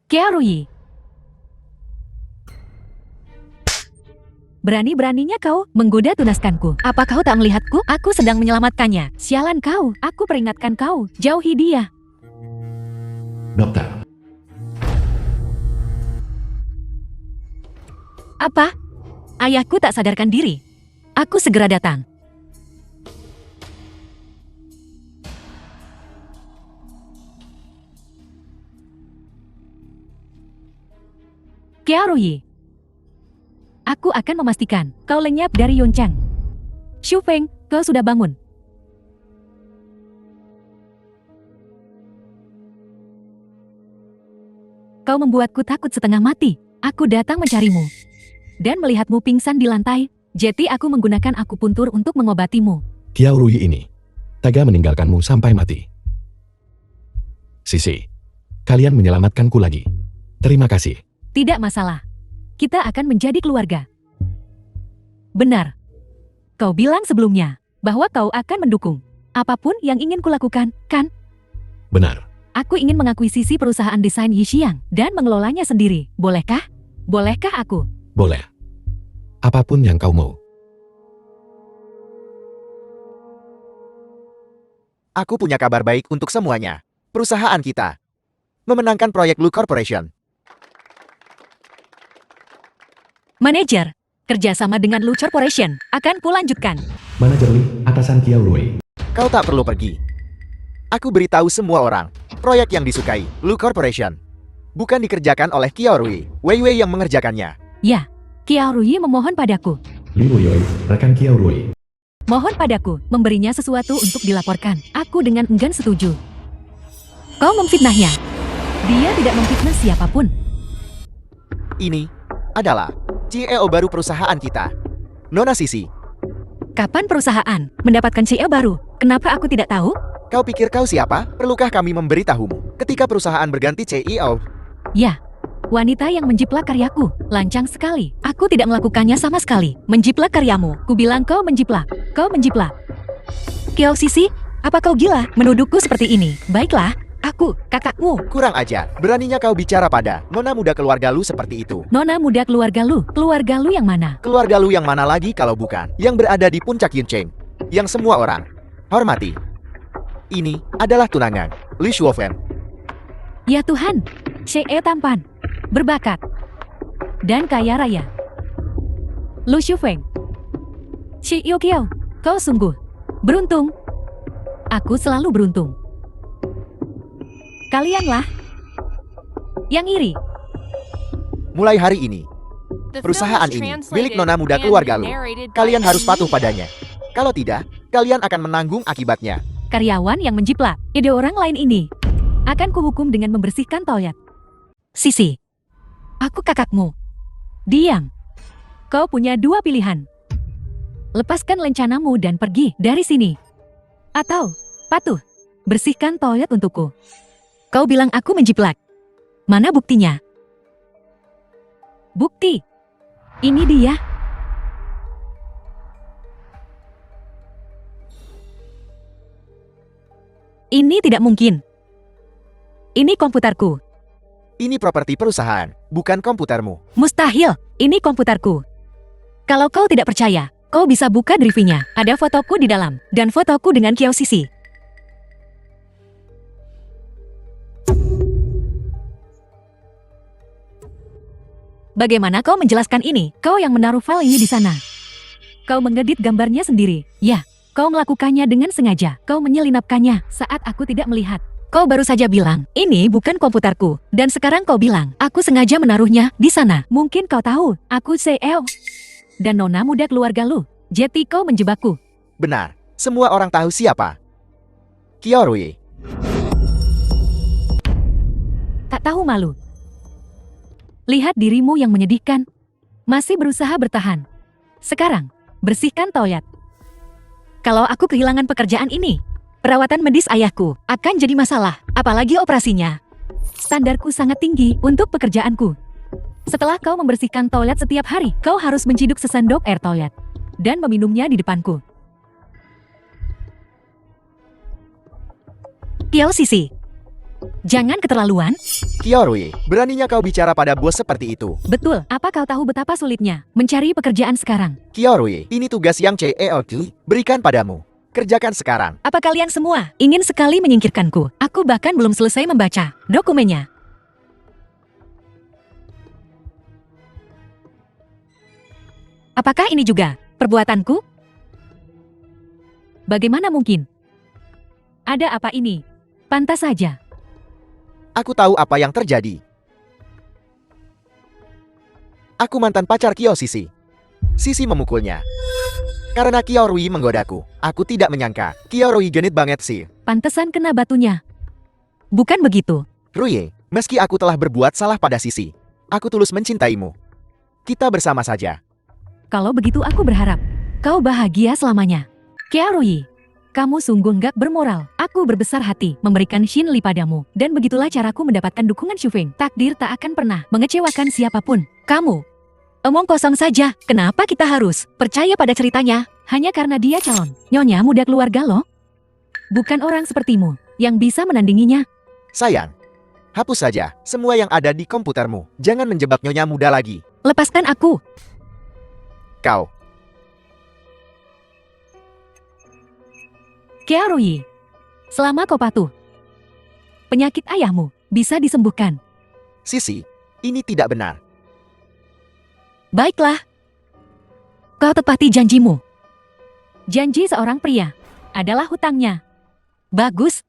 Kiao Rui. Berani-beraninya kau menggoda tunaskanku. Apa kau tak melihatku? Aku sedang menyelamatkannya. Sialan kau, aku peringatkan kau. Jauhi dia. Dokter, Apa? Ayahku tak sadarkan diri. Aku segera datang. Kiao Rui. Aku akan memastikan kau lenyap dari Yuncheng. Shuofeng, kau sudah bangun. Kau membuatku takut setengah mati. Aku datang mencarimu. Dan melihatmu pingsan di lantai, jadi aku menggunakan akupuntur untuk mengobatimu. Kiao Rui ini tega meninggalkanmu sampai mati. Sisi, kalian menyelamatkanku lagi. Terima kasih. Tidak masalah. Kita akan menjadi keluarga. Benar. Kau bilang sebelumnya bahwa kau akan mendukung apapun yang ingin kulakukan, kan? Benar. Aku ingin mengakuisisi perusahaan desain Yixiang dan mengelolanya sendiri. Bolehkah? Bolehkah aku? Boleh. Apapun yang kau mau. Aku punya kabar baik untuk semuanya. Perusahaan kita memenangkan proyek Lu Corporation. Manajer, kerjasama dengan Lu Corporation akan kulanjutkan. Manajer Li, atasan Kiao Rui. Kau tak perlu pergi. Aku beritahu semua orang, proyek yang disukai, Lu Corporation, bukan dikerjakan oleh Kiao Rui, Wei Wei yang mengerjakannya. Ya, Kiao Rui memohon padaku. Li Ruiyoi, rekan Kiao Rui. Mohon padaku memberinya sesuatu untuk dilaporkan. Aku dengan enggan setuju. Kau memfitnahnya. Dia tidak memfitnah siapapun. Ini adalah CEO baru perusahaan kita, Nona Sisi. Kapan perusahaan mendapatkan CEO baru? Kenapa aku tidak tahu? Kau pikir kau siapa? Perlukah kami memberitahumu? Ketika perusahaan berganti CEO, Ya, wanita yang menjiplak karyaku. Lancang sekali. Aku tidak melakukannya sama sekali. Menjiplak karyamu. Kubilang kau menjiplak. Kau menjiplak. Kiao Sisi, apa kau gila menuduhku seperti ini? Baiklah, aku, kakakmu. kurang ajar. Beraninya kau bicara pada nona muda keluarga lu seperti itu. Nona muda keluarga lu. Keluarga lu yang mana? Keluarga lu yang mana lagi kalau bukan yang berada di puncak Yuncheng, yang semua orang hormati. Ini adalah tunangan Li Shuofen. Ya Tuhan, Xie tampan, berbakat, dan kaya raya. Lu Shufeng. Xie Kiao, kau sungguh beruntung. Aku selalu beruntung. Kalianlah yang iri. Mulai hari ini, The perusahaan film is ini translated milik nona muda and keluarga lu. narrated by Kalian harus Amy. patuh padanya. Kalau tidak, kalian akan menanggung akibatnya. Karyawan yang menjiplak ide orang lain ini akan kuhukum dengan membersihkan toilet. Sisi, aku kakakmu. Diam. Kau punya dua pilihan. Lepaskan lencanamu dan pergi dari sini. Atau, patuh, bersihkan toilet untukku. Kau bilang aku menjiplak. Mana buktinya? Bukti. Ini dia. Ini tidak mungkin. Ini komputerku. Ini properti perusahaan, bukan komputermu. Mustahil, ini komputerku. Kalau kau tidak percaya, kau bisa buka drive-nya. Ada fotoku di dalam, dan fotoku dengan Kiao Sisi. Bagaimana kau menjelaskan ini? Kau yang menaruh file ini di sana. Kau mengedit gambarnya sendiri. Ya, kau melakukannya dengan sengaja. Kau menyelinapkannya saat aku tidak melihat. Kau baru saja bilang, ini bukan komputerku. Dan sekarang kau bilang, aku sengaja menaruhnya di sana. Mungkin kau tahu, aku CEO. Dan nona muda keluarga lu. Jadi kau menjebakku. Benar, semua orang tahu siapa. Kiorui. Tak tahu malu. Lihat dirimu yang menyedihkan. Masih berusaha bertahan. Sekarang, bersihkan toilet. Kalau aku kehilangan pekerjaan ini, perawatan medis ayahku akan jadi masalah, apalagi operasinya. Standarku sangat tinggi untuk pekerjaanku. Setelah kau membersihkan toilet setiap hari, kau harus menciduk sesendok air toilet dan meminumnya di depanku. Kiao Sisi, jangan keterlaluan. Kiorui, beraninya kau bicara pada bos seperti itu. Betul, apa kau tahu betapa sulitnya mencari pekerjaan sekarang? Kiorui, ini tugas yang CEO berikan padamu. Kerjakan sekarang. Apa kalian semua ingin sekali menyingkirkanku? Aku bahkan belum selesai membaca dokumennya. Apakah ini juga perbuatanku? Bagaimana mungkin? Ada apa ini? Pantas saja. Aku tahu apa yang terjadi. Aku mantan pacar Kyo Sisi. Sisi memukulnya. Karena Kiorui menggodaku. Aku tidak menyangka. Kiorui genit banget sih. Pantesan kena batunya. Bukan begitu. Ruye, meski aku telah berbuat salah pada Sisi, aku tulus mencintaimu. Kita bersama saja. Kalau begitu aku berharap kau bahagia selamanya. Kiarui, kamu sungguh nggak bermoral. Aku berbesar hati memberikan Shinli padamu. Dan begitulah caraku mendapatkan dukungan Shufeng. Takdir tak akan pernah mengecewakan siapapun. Kamu omong kosong saja. Kenapa kita harus percaya pada ceritanya? Hanya karena dia calon nyonya muda keluarga lo? Bukan orang sepertimu yang bisa menandinginya. Sayang, hapus saja semua yang ada di komputermu. Jangan menjebak nyonya muda lagi. Lepaskan aku. Kau, Kiarui, selama kau patuh, penyakit ayahmu bisa disembuhkan. Sisi, ini tidak benar. Baiklah. Kau tepati janjimu. Janji seorang pria adalah hutangnya. Bagus.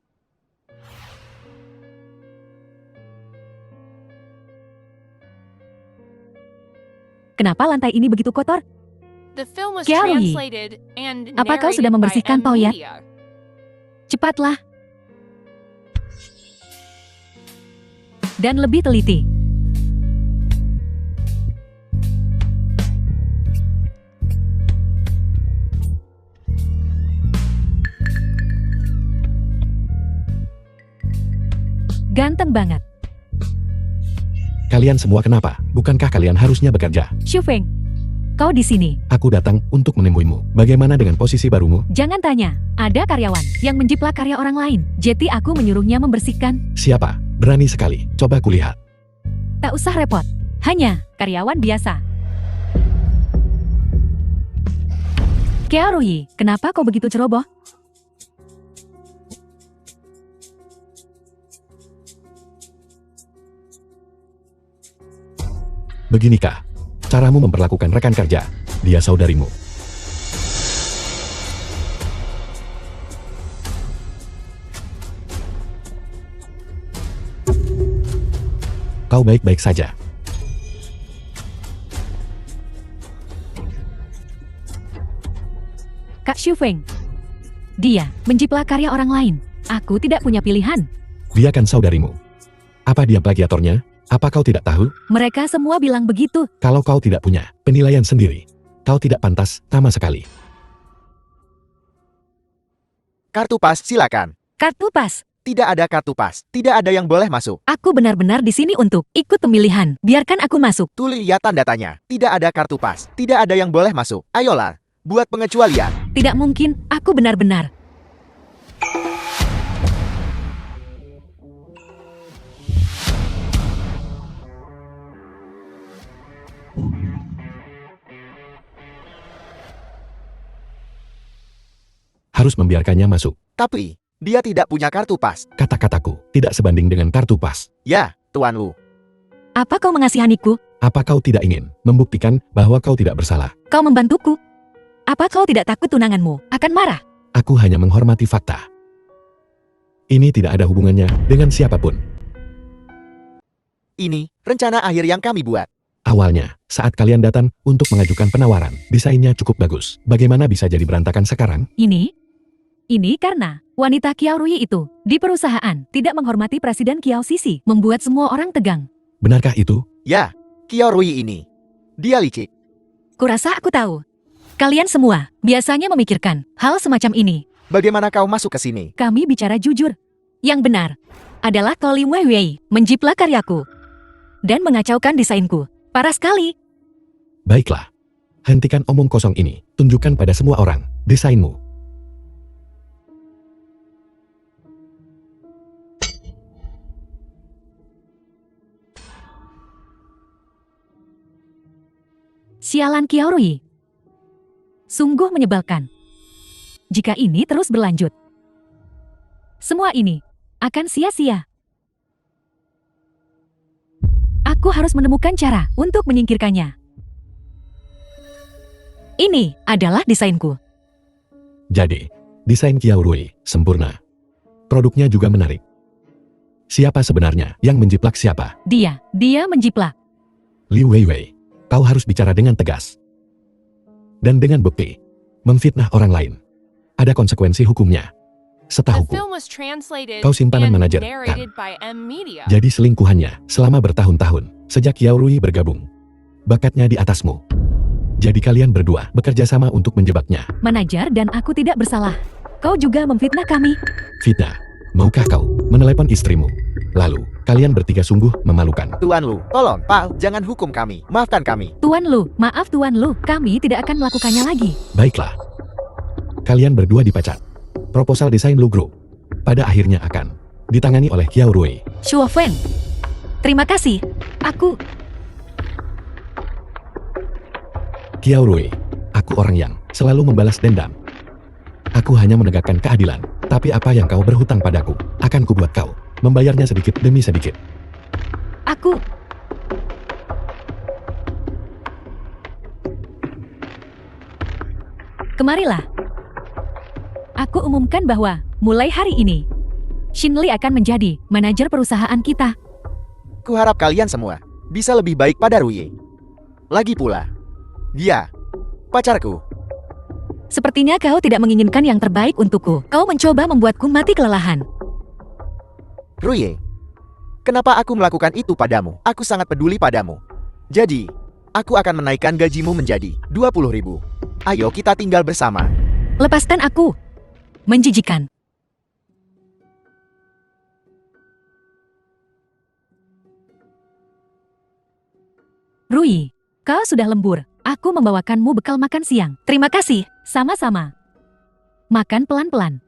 Kenapa lantai ini begitu kotor? The film was Kiarui, translated and apa kau sudah narrated by membersihkan toilet? Emilia. Cepatlah. Dan lebih teliti. Ganteng banget. Kalian semua kenapa? Bukankah kalian harusnya bekerja? Xu Feng, kau di sini. Aku datang untuk menemuimu. Bagaimana dengan posisi barumu? Jangan tanya, ada karyawan yang menjiplak karya orang lain. Jadi aku menyuruhnya membersihkan. Siapa? Berani sekali. Coba kulihat. Tak usah repot. Hanya karyawan biasa. Kearui, kenapa kau begitu ceroboh? Beginikah caramu memperlakukan rekan kerja? Dia saudarimu. Kau baik-baik saja. Kak Xu Feng. Dia menjiplak karya orang lain. Aku tidak punya pilihan. Dia kan saudarimu. Apa dia plagiatornya? Apa kau tidak tahu? Mereka semua bilang begitu. Kalau kau tidak punya penilaian sendiri, kau tidak pantas sama sekali. Kartu pas, silakan. Kartu pas. Tidak ada kartu pas. Tidak ada yang boleh masuk. Aku benar-benar di sini untuk ikut pemilihan. Biarkan aku masuk. Tuh lihat tanda tanya. Tidak ada kartu pas. Tidak ada yang boleh masuk. Ayolah, buat pengecualian. Tidak mungkin, aku benar-benar. Harus membiarkannya masuk. Tapi, dia tidak punya kartu pas. Kata-kataku tidak sebanding dengan kartu pas. Ya, Tuan Lu. Apa kau mengasihaniku? Apa kau tidak ingin membuktikan bahwa kau tidak bersalah? Kau membantuku? Apa kau tidak takut tunanganmu akan marah? Aku hanya menghormati fakta. Ini tidak ada hubungannya dengan siapapun. Ini rencana akhir yang kami buat. Awalnya, saat kalian datang untuk mengajukan penawaran, desainnya cukup bagus. Bagaimana bisa jadi berantakan sekarang? Ini karena wanita Kiao Rui itu di perusahaan tidak menghormati Presiden Kiao Sisi, membuat semua orang tegang. Benarkah itu? Ya, Kiao Rui ini. Dia licik. Kurasa aku tahu. Kalian semua biasanya memikirkan hal semacam ini. Bagaimana kau masuk ke sini? Kami bicara jujur. Yang benar adalah Ko Lim Wei Wei menjiplak karyaku dan mengacaukan desainku. Parah sekali. Baiklah. Hentikan omong kosong ini. Tunjukkan pada semua orang desainmu. Sialan Kiao Rui. Sungguh menyebalkan. Jika ini terus berlanjut, semua ini akan sia-sia. Aku harus menemukan cara untuk menyingkirkannya. Ini adalah desainku. Jadi, desain Kiao Rui sempurna. Produknya juga menarik. Siapa sebenarnya yang menjiplak siapa? Dia menjiplak. Liu Weiwei, kau harus bicara dengan tegas. Dan dengan bukti. Memfitnah orang lain. Ada konsekuensi hukumnya. The Setahuku, film was translated kau simpanan and manajer, narrated by M Media. jadi selingkuhannya selama bertahun-tahun. Sejak Kiao Rui bergabung. Bakatnya di atasmu. Jadi kalian berdua bekerja sama untuk menjebaknya. Manajer dan aku tidak bersalah. Kau juga memfitnah kami. Fitnah, maukah kau menelepon istrimu? Lalu, kalian bertiga sungguh memalukan. Tuan Lu, tolong, Pak, jangan hukum kami. Maafkan kami. Tuan Lu, maaf Tuan Lu, kami tidak akan melakukannya lagi. Baiklah. Kalian berdua dipecat. Proposal desain Lu Group pada akhirnya akan ditangani oleh Kiao Rui. Xu Feng, terima kasih. Kiao Rui, aku orang yang selalu membalas dendam. Aku hanya menegakkan keadilan, tapi apa yang kau berhutang padaku, akan kubuat kau membayarnya sedikit demi sedikit. Kemarilah. Aku umumkan bahwa mulai hari ini, Shinli akan menjadi manajer perusahaan kita. Kuharap kalian semua bisa lebih baik pada Rui. Lagi pula, dia pacarku. Sepertinya kau tidak menginginkan yang terbaik untukku. Kau mencoba membuatku mati kelelahan. Rui, kenapa aku melakukan itu padamu? Aku sangat peduli padamu. Jadi, aku akan menaikkan gajimu menjadi 20.000. Ayo kita tinggal bersama. Lepaskan aku. Menjijikan. Rui, kau sudah lembur. Aku membawakanmu bekal makan siang. Terima kasih, sama-sama. Makan pelan-pelan.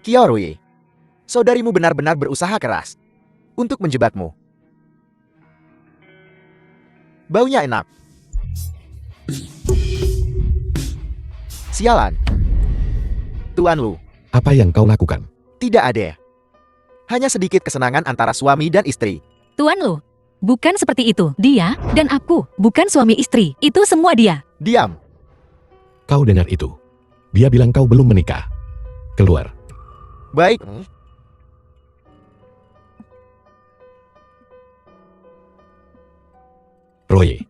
Qiaorui, saudarimu benar-benar berusaha keras untuk menjebakmu. Baunya enak. Sialan. Tuan Lu, Apa yang kau lakukan? tidak ada. Hanya sedikit kesenangan antara suami dan istri. Tuan Lu, bukan seperti itu. Dia dan aku bukan suami istri. Itu semua dia. Diam. Kau dengar itu? Dia bilang kau belum menikah. Keluar. Baik. Roy.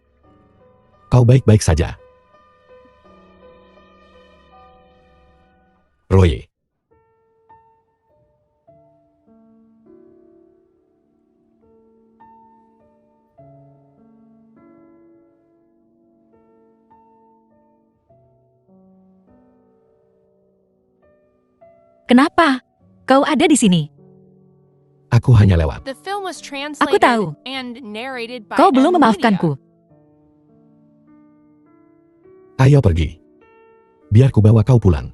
Kau baik-baik saja. Roy. Kenapa? Kau ada di sini. Aku hanya lewat. The film was translated Aku tahu. and narrated by Kau belum Emilia. memaafkanku. Ayo pergi. Biar ku bawa kau pulang.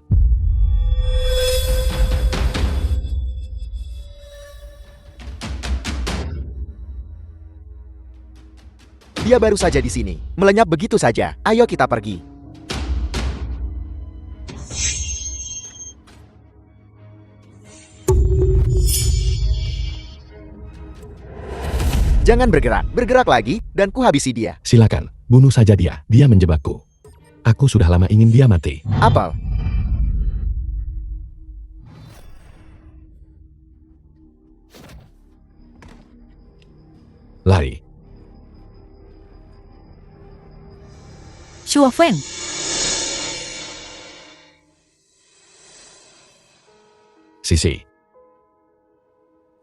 Dia baru saja di sini, melenyap begitu saja. Ayo kita pergi. Jangan bergerak, bergerak lagi, dan ku habisi dia. Silakan, bunuh saja dia. Dia menjebakku. Aku sudah lama ingin dia mati. Apel. Lari. Shuo Feng. Sisi.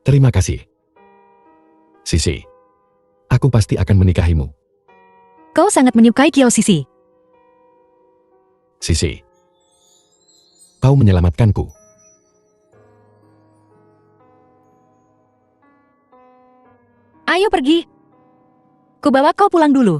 Terima kasih. Sisi. Aku pasti akan menikahimu. Kau sangat menyukai Kiao Sisi. Sisi. Kau menyelamatkanku. Ayo pergi. Kubawa kau pulang dulu.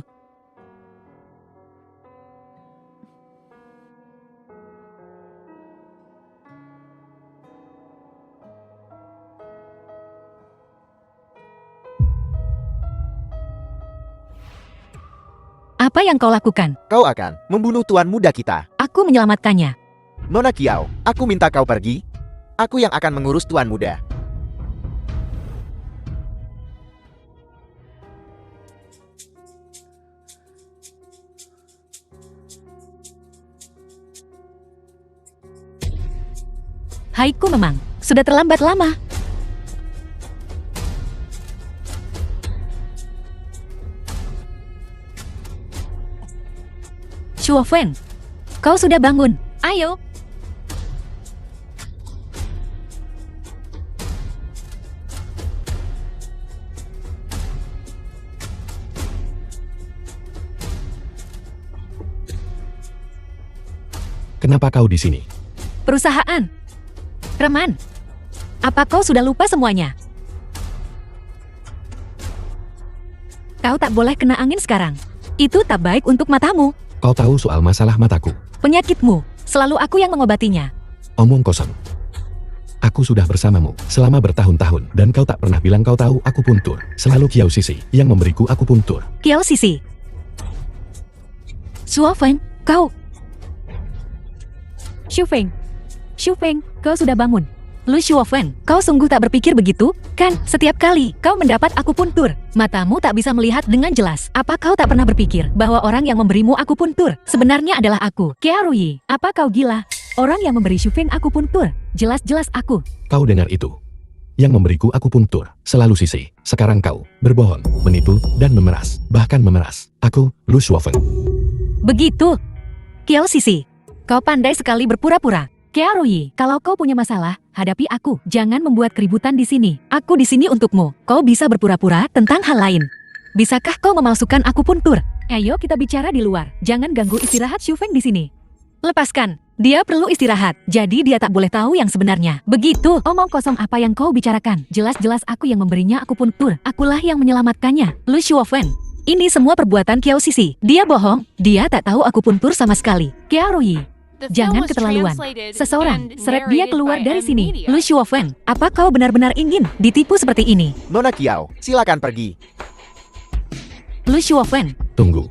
Apa yang kau lakukan? Kau akan membunuh tuan muda kita. Aku menyelamatkannya. Nona Kiao, aku minta kau pergi. Aku yang akan mengurus tuan muda. Haiku memang sudah terlambat lama. Shuo Feng, kau sudah bangun. Ayo. Kenapa kau di sini? Perusahaan. Reman. Apa kau sudah lupa semuanya? Kau tak boleh kena angin sekarang. Itu tak baik untuk matamu. Kau tahu soal masalah mataku. Penyakitmu, selalu aku yang mengobatinya. Omong kosong. Aku sudah bersamamu selama bertahun-tahun dan kau tak pernah bilang kau tahu akupuntur. Selalu Kiao Sisi yang memberiku akupuntur. Kiao Sisi. Shuo Feng, kau. Shu Feng. Shu Feng, kau sudah bangun. Lu Shuo Feng, kau sungguh tak berpikir begitu? Kan, setiap kali kau mendapat akupuntur, matamu tak bisa melihat dengan jelas. Apa kau tak pernah berpikir bahwa orang yang memberimu akupuntur sebenarnya adalah aku, Qiaorui? Apa kau gila? Orang yang memberi Shu Feng akupuntur, jelas-jelas aku. Kau dengar itu? yang memberiku akupuntur. Selalu Sisi. Sekarang kau berbohong, menipu, dan memeras. Bahkan memeras. Aku, Lu Shuofeng. Begitu. Kiao Sisi, kau pandai sekali berpura-pura. Kearoyi, kalau kau punya masalah, hadapi aku. Jangan membuat keributan di sini. Aku di sini untukmu. Kau bisa berpura-pura tentang hal lain. Bisakah kau memalsukan akupuntur? Ayo kita bicara di luar. Jangan ganggu istirahat Shufeng di sini. Lepaskan. Dia perlu istirahat. Jadi dia tak boleh tahu yang sebenarnya. Begitu. Omong kosong apa yang kau bicarakan? Jelas-jelas aku yang memberinya akupuntur. Akulah yang menyelamatkannya. Lu Shuofeng. Ini semua perbuatan Kiao Sisi. Dia bohong. Dia tak tahu akupuntur sama sekali. Kearoyi. The film Jangan was keterlaluan. translated Seseorang, and seret dia narrated keluar by dari M sini. Media. Lu Shuofeng, apa kau benar-benar ingin ditipu seperti ini? Nona Kiao, silakan pergi. Lu Shuofeng, Tunggu.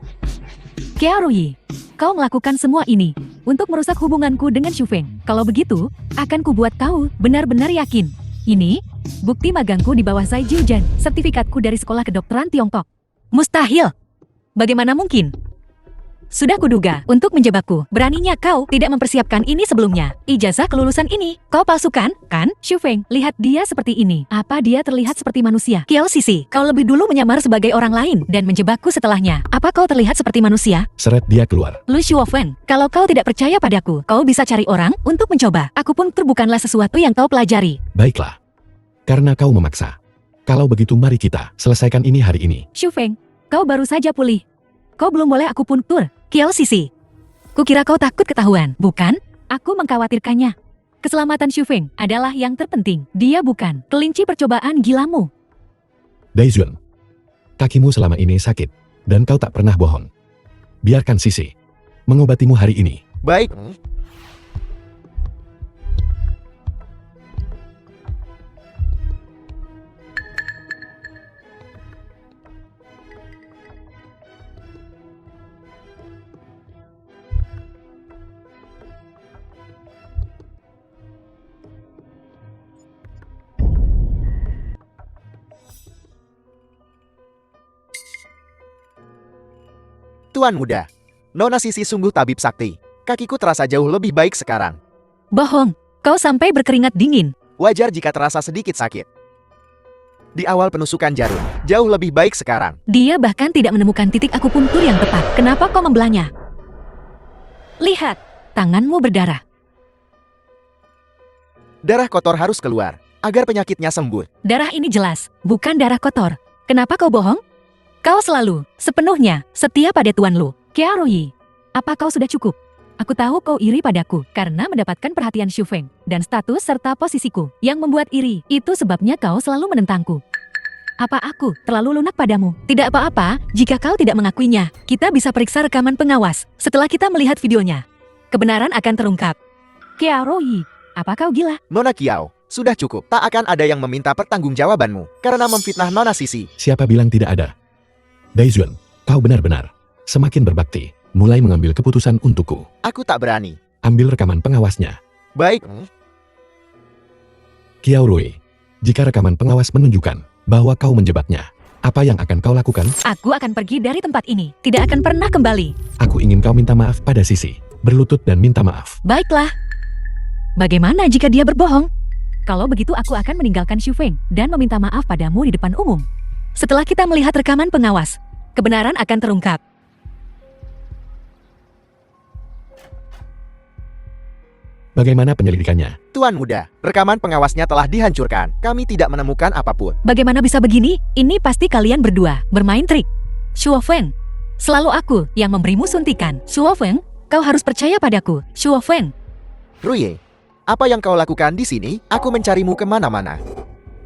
Kearoyi, kau melakukan semua ini untuk merusak hubunganku dengan Shufeng. Kalau begitu, akan kubuat kau benar-benar yakin. Ini, bukti magangku di bawah Zai Jiujan, sertifikatku dari sekolah kedokteran Tiongkok. Mustahil. Bagaimana mungkin? Sudah kuduga untuk menjebakku. Beraninya kau tidak mempersiapkan ini sebelumnya. Ijazah kelulusan ini kau palsukan, kan? Shufeng, lihat dia seperti ini. Apa dia terlihat seperti manusia? Kiao Sisi, kau lebih dulu menyamar sebagai orang lain dan menjebakku setelahnya. Apa kau terlihat seperti manusia? Seret dia keluar. Lu Shuofeng, kalau kau tidak percaya padaku, kau bisa cari orang untuk mencoba. Akupuntur bukanlah sesuatu yang kau pelajari. Baiklah. Karena kau memaksa. Kalau begitu mari kita selesaikan ini hari ini. Shufeng, kau baru saja pulih. Kau belum boleh akupuntur. Kiao Sisi, kukira kau takut ketahuan, bukan? Aku mengkhawatirkannya. Keselamatan Shufeng adalah yang terpenting. Dia bukan kelinci percobaan gilamu. Daizun. Kakimu selama ini sakit. Dan kau tak pernah bohong. Biarkan Sisi mengobatimu hari ini. Baik. Tuan muda, Nona Sisi sungguh tabib sakti. Kakiku terasa jauh lebih baik sekarang. Bohong, kau sampai berkeringat dingin. Wajar jika terasa sedikit sakit. Di awal penusukan jarum, jauh lebih baik sekarang. Dia bahkan tidak menemukan titik akupuntur yang tepat. Kenapa kau membelahnya? Lihat, tanganmu berdarah. Darah kotor harus keluar, agar penyakitnya sembuh. Darah ini jelas, bukan darah kotor. Kenapa kau bohong? Kau selalu, sepenuhnya, setia pada Tuan Lu. Kearoyi, apa kau sudah cukup? Aku tahu kau iri padaku karena mendapatkan perhatian Shufeng dan status serta posisiku yang membuat iri. Itu sebabnya kau selalu menentangku. Apa aku terlalu lunak padamu? Tidak apa-apa jika kau tidak mengakuinya. Kita bisa periksa rekaman pengawas setelah kita melihat videonya. Kebenaran akan terungkap. Kearoyi, apa kau gila? Nona Kiao, sudah cukup. Tak akan ada yang meminta pertanggungjawabanmu karena memfitnah Nona Sisi. Siapa bilang tidak ada? Daizun, kau benar-benar semakin berbakti, mulai mengambil keputusan untukku. Aku tak berani. Ambil rekaman pengawasnya. Baik. Kiao Rui, jika rekaman pengawas menunjukkan bahwa kau menjebaknya, apa yang akan kau lakukan? Aku akan pergi dari tempat ini. Tidak akan pernah kembali. Aku ingin kau minta maaf pada Sisi. Berlutut dan minta maaf. Baiklah. Bagaimana jika dia berbohong? Kalau begitu aku akan meninggalkan Shufeng dan meminta maaf padamu di depan umum. Setelah kita melihat rekaman pengawas, kebenaran akan terungkap. Bagaimana penyelidikannya? Tuan muda, rekaman pengawasnya telah dihancurkan. Kami tidak menemukan apapun. Bagaimana bisa begini? Ini pasti kalian berdua bermain trik. Shuofeng, selalu aku yang memberimu suntikan. Shuofeng, kau harus percaya padaku. Shuofeng, Ruye, apa yang kau lakukan di sini? Aku mencarimu kemana-mana.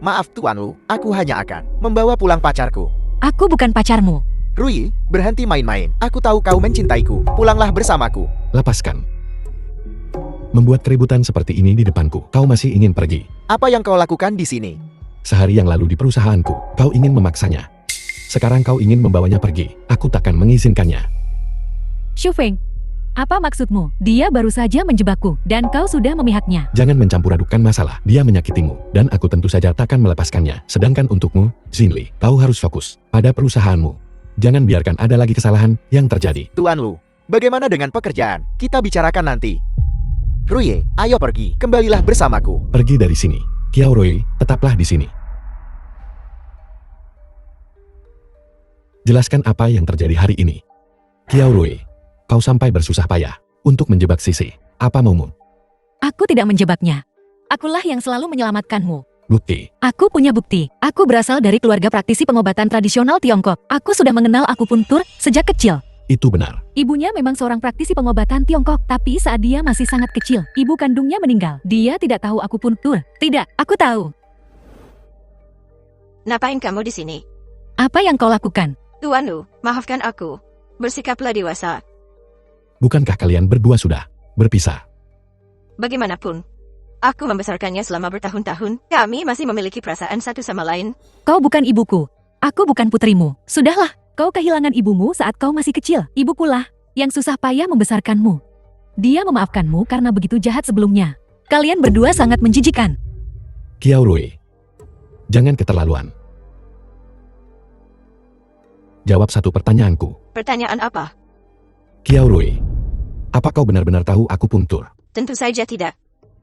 Maaf Tuan Lu, aku hanya akan membawa pulang pacarku. aku bukan pacarmu. Ruye, berhenti main-main. Aku tahu kau mencintaiku. Pulanglah bersamaku. Lepaskan. Membuat keributan seperti ini di depanku. Kau masih ingin pergi. Apa yang kau lakukan di sini? Sehari yang lalu di perusahaanku, kau ingin memaksanya. Sekarang kau ingin membawanya pergi. Aku takkan mengizinkannya. Shufeng, apa maksudmu? Dia baru saja menjebakku dan kau sudah memihaknya. Jangan mencampur adukan masalah. Dia menyakitimu. Dan aku tentu saja takkan melepaskannya. Sedangkan untukmu, Xinli, kau harus fokus pada perusahaanmu. Jangan biarkan ada lagi kesalahan yang terjadi. Tuan Lu, bagaimana dengan pekerjaan? Kita bicarakan nanti. Ruye, ayo pergi. Kembalilah bersamaku. Pergi dari sini. Qiaorui, tetaplah di sini. Jelaskan apa yang terjadi hari ini. Qiaorui, kau sampai bersusah payah untuk menjebak Sisi. Apa maumu? Aku tidak menjebaknya. Akulah yang selalu menyelamatkanmu. Bukti. Aku punya bukti. Aku berasal dari keluarga praktisi pengobatan tradisional Tiongkok. Aku sudah mengenal akupuntur sejak kecil. Itu benar. Ibunya memang seorang praktisi pengobatan Tiongkok, tapi saat dia masih sangat kecil, ibu kandungnya meninggal. Dia tidak tahu akupuntur. Tidak, aku tahu. Ngapain kamu di sini? Apa yang kau lakukan? Tuanlu, maafkan aku. Bersikaplah dewasa. Bukankah kalian berdua sudah berpisah? Bagaimanapun, aku membesarkannya selama bertahun-tahun. Kami masih memiliki perasaan satu sama lain. Kau bukan ibuku. Aku bukan putrimu. Sudahlah, kau kehilangan ibumu saat kau masih kecil. Ibukulah yang susah payah membesarkanmu. Dia memaafkanmu karena begitu jahat sebelumnya. Kalian berdua sangat menjijikan. Qiaorui, jangan keterlaluan. Jawab satu pertanyaanku. Pertanyaan apa? Qiaorui, apa kau benar-benar tahu akupuntur? Tentu saja tidak.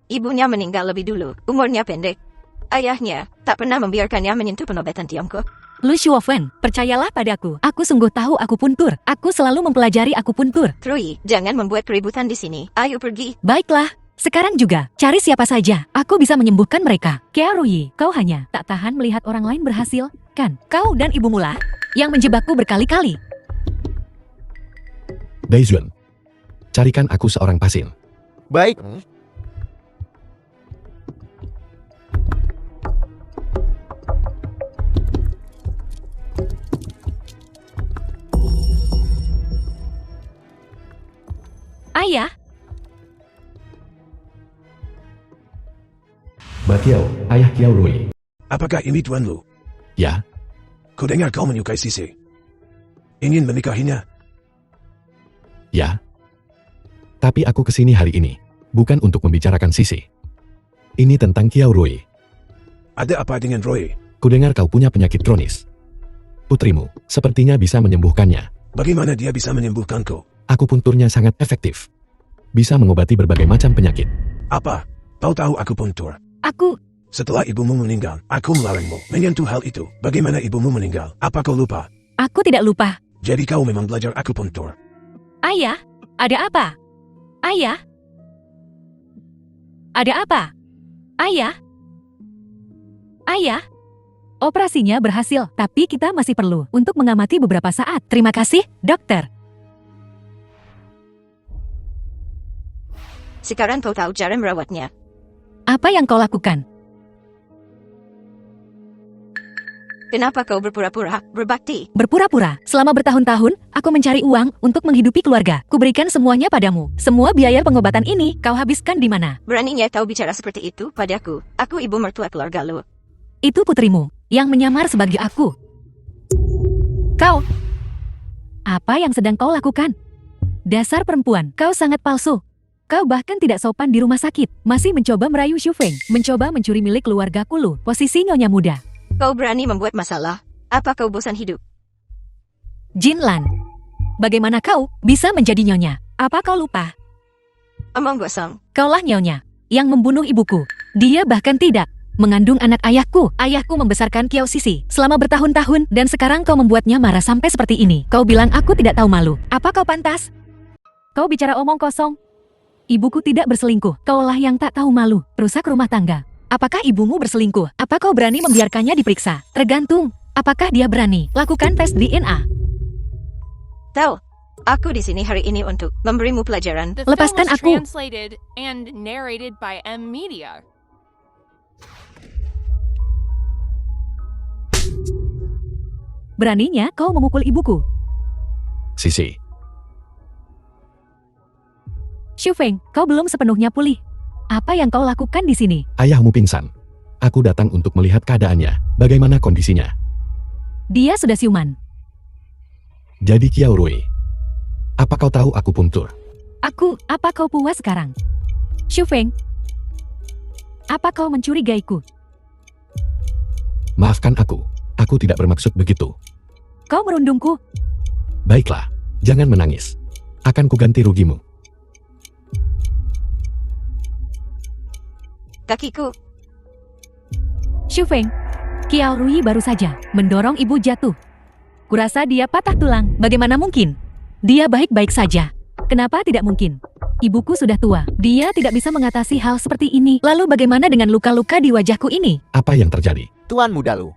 Ibunya meninggal lebih dulu. Umurnya pendek. Ayahnya tak pernah membiarkannya menyentuh pengobatan Tiongkok. Lu Shuofen, percayalah padaku. Aku sungguh tahu akupuntur. Aku selalu mempelajari akupuntur. Rui, jangan membuat keributan di sini. Ayo pergi. Baiklah, sekarang juga. Cari siapa saja. Aku bisa menyembuhkan mereka. Qiaorui, kau hanya tak tahan melihat orang lain berhasil, kan? Kau dan ibumu lah yang menjebakku berkali-kali. Daizun, carikan aku seorang pasien. Baik. Ayah, Bakiao, ayah Qiaorui. Apakah ini Tuan Lu? Ya, Kudengar kau menyukai Sisi. Ingin menikahinya? ya. Tapi aku kesini hari ini, bukan untuk membicarakan Sisi. Ini tentang Qiaorui. Ada apa dengan Roy? Kudengar kau punya penyakit kronis. Putrimu, sepertinya bisa menyembuhkannya. Bagaimana dia bisa menyembuhkanku? Akupunturnya sangat efektif. Bisa mengobati berbagai macam penyakit. Apa? Kau tahu akupuntur? aku... Setelah ibumu meninggal, aku melarangmu menyentuh hal itu. Bagaimana ibumu meninggal? Apa kau lupa? Aku tidak lupa. Jadi kau memang belajar akupuntur. Ayah, ada apa? Ayah? Ada apa? Ayah? Ayah? Operasinya berhasil, tapi kita masih perlu untuk mengamati beberapa saat. Terima kasih, dokter. Sekarang kau tahu cara merawatnya. Apa yang kau lakukan? Kenapa kau berpura-pura berbakti? Berpura-pura. Selama bertahun-tahun, aku mencari uang untuk menghidupi keluarga. Kuberikan semuanya padamu. Semua biaya pengobatan ini, kau habiskan di mana? Beraninya kau bicara seperti itu padaku. Aku ibu mertua keluarga lu. Itu putrimu, yang menyamar sebagai aku. Kau... Apa yang sedang kau lakukan? Dasar perempuan, kau sangat palsu. Kau bahkan tidak sopan di rumah sakit. Masih mencoba merayu Shufeng. Mencoba mencuri milik keluargaku lu. Posisi nyonya muda. Kau berani membuat masalah. Apa kau bosan hidup? Jinlan, bagaimana kau bisa menjadi nyonya? Apa kau lupa? Omong gosong. Kaulah nyonya yang membunuh ibuku. Dia bahkan tidak mengandung anak ayahku. Ayahku membesarkan Kiao Sisi selama bertahun-tahun dan sekarang kau membuatnya marah sampai seperti ini. Kau bilang aku tidak tahu malu. Apa kau pantas? Kau bicara omong kosong. Ibuku tidak berselingkuh. Kaulah yang tak tahu malu. Rusak rumah tangga. Apakah ibumu berselingkuh? Apa kau berani membiarkannya diperiksa? Tergantung. Apakah dia berani? Lakukan tes DNA. Tahu, aku di sini hari ini untuk memberimu pelajaran. The film Lepaskan was aku. translated and narrated by M Media. Beraninya kau memukul ibuku. Sisi, Shufeng, kau belum sepenuhnya pulih. Apa yang kau lakukan di sini? ayahmu pingsan. Aku datang untuk melihat keadaannya. Bagaimana kondisinya? Dia sudah siuman. Jadi Qiaorui, apa kau tahu akupuntur? Apa kau puas sekarang? Shufeng, apa kau mencurigaiku? Maafkan aku tidak bermaksud begitu. Kau merundungku. Baiklah, jangan menangis. Akan kuganti rugimu. Kakiku. Xu Feng, Qiao Rui baru saja mendorong ibu jatuh. Kurasa dia patah tulang. Bagaimana mungkin? Dia baik-baik saja. Kenapa tidak mungkin? Ibuku sudah tua. Dia tidak bisa mengatasi hal seperti ini. Lalu bagaimana dengan luka-luka di wajahku ini? Apa yang terjadi? Tuan Muda Lu.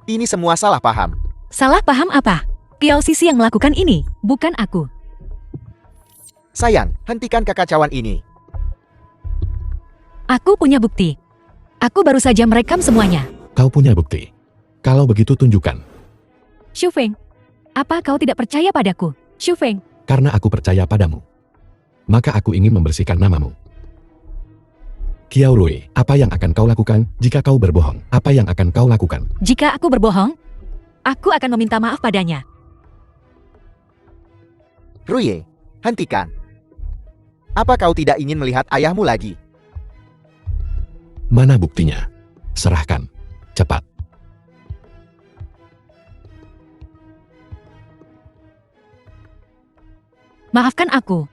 Ini semua salah paham. Salah paham apa? Qiao Sisi yang melakukan ini, bukan aku. Sayang, hentikan kekacauan ini. Aku punya bukti. Aku baru saja merekam semuanya. Kau punya bukti. Kalau begitu tunjukkan. Xu Feng, apa kau tidak percaya padaku? Xu Feng, Karena aku percaya padamu, maka aku ingin membersihkan namamu. Qiao Rui, apa yang akan kau lakukan jika kau berbohong? Apa yang akan kau lakukan? jika aku berbohong, aku akan meminta maaf padanya. Ruye, hentikan. Apa kau tidak ingin melihat ayahmu lagi? Mana buktinya? Serahkan. Cepat. Maafkan aku.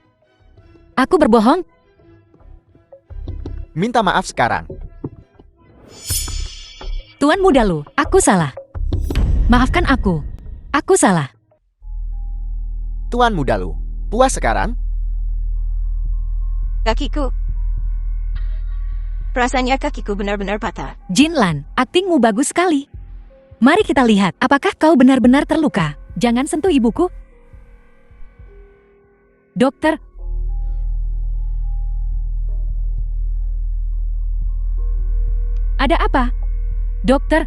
Aku berbohong. Minta maaf sekarang. Tuan Muda Lu, aku salah. Maafkan aku. Aku salah. Tuan Muda Lu, puas sekarang? Kakiku. Rasanya kakiku benar-benar patah. Jin Lan, aktingmu bagus sekali. Mari kita lihat, apakah kau benar-benar terluka? Jangan sentuh ibuku. Dokter. Ada apa? Dokter.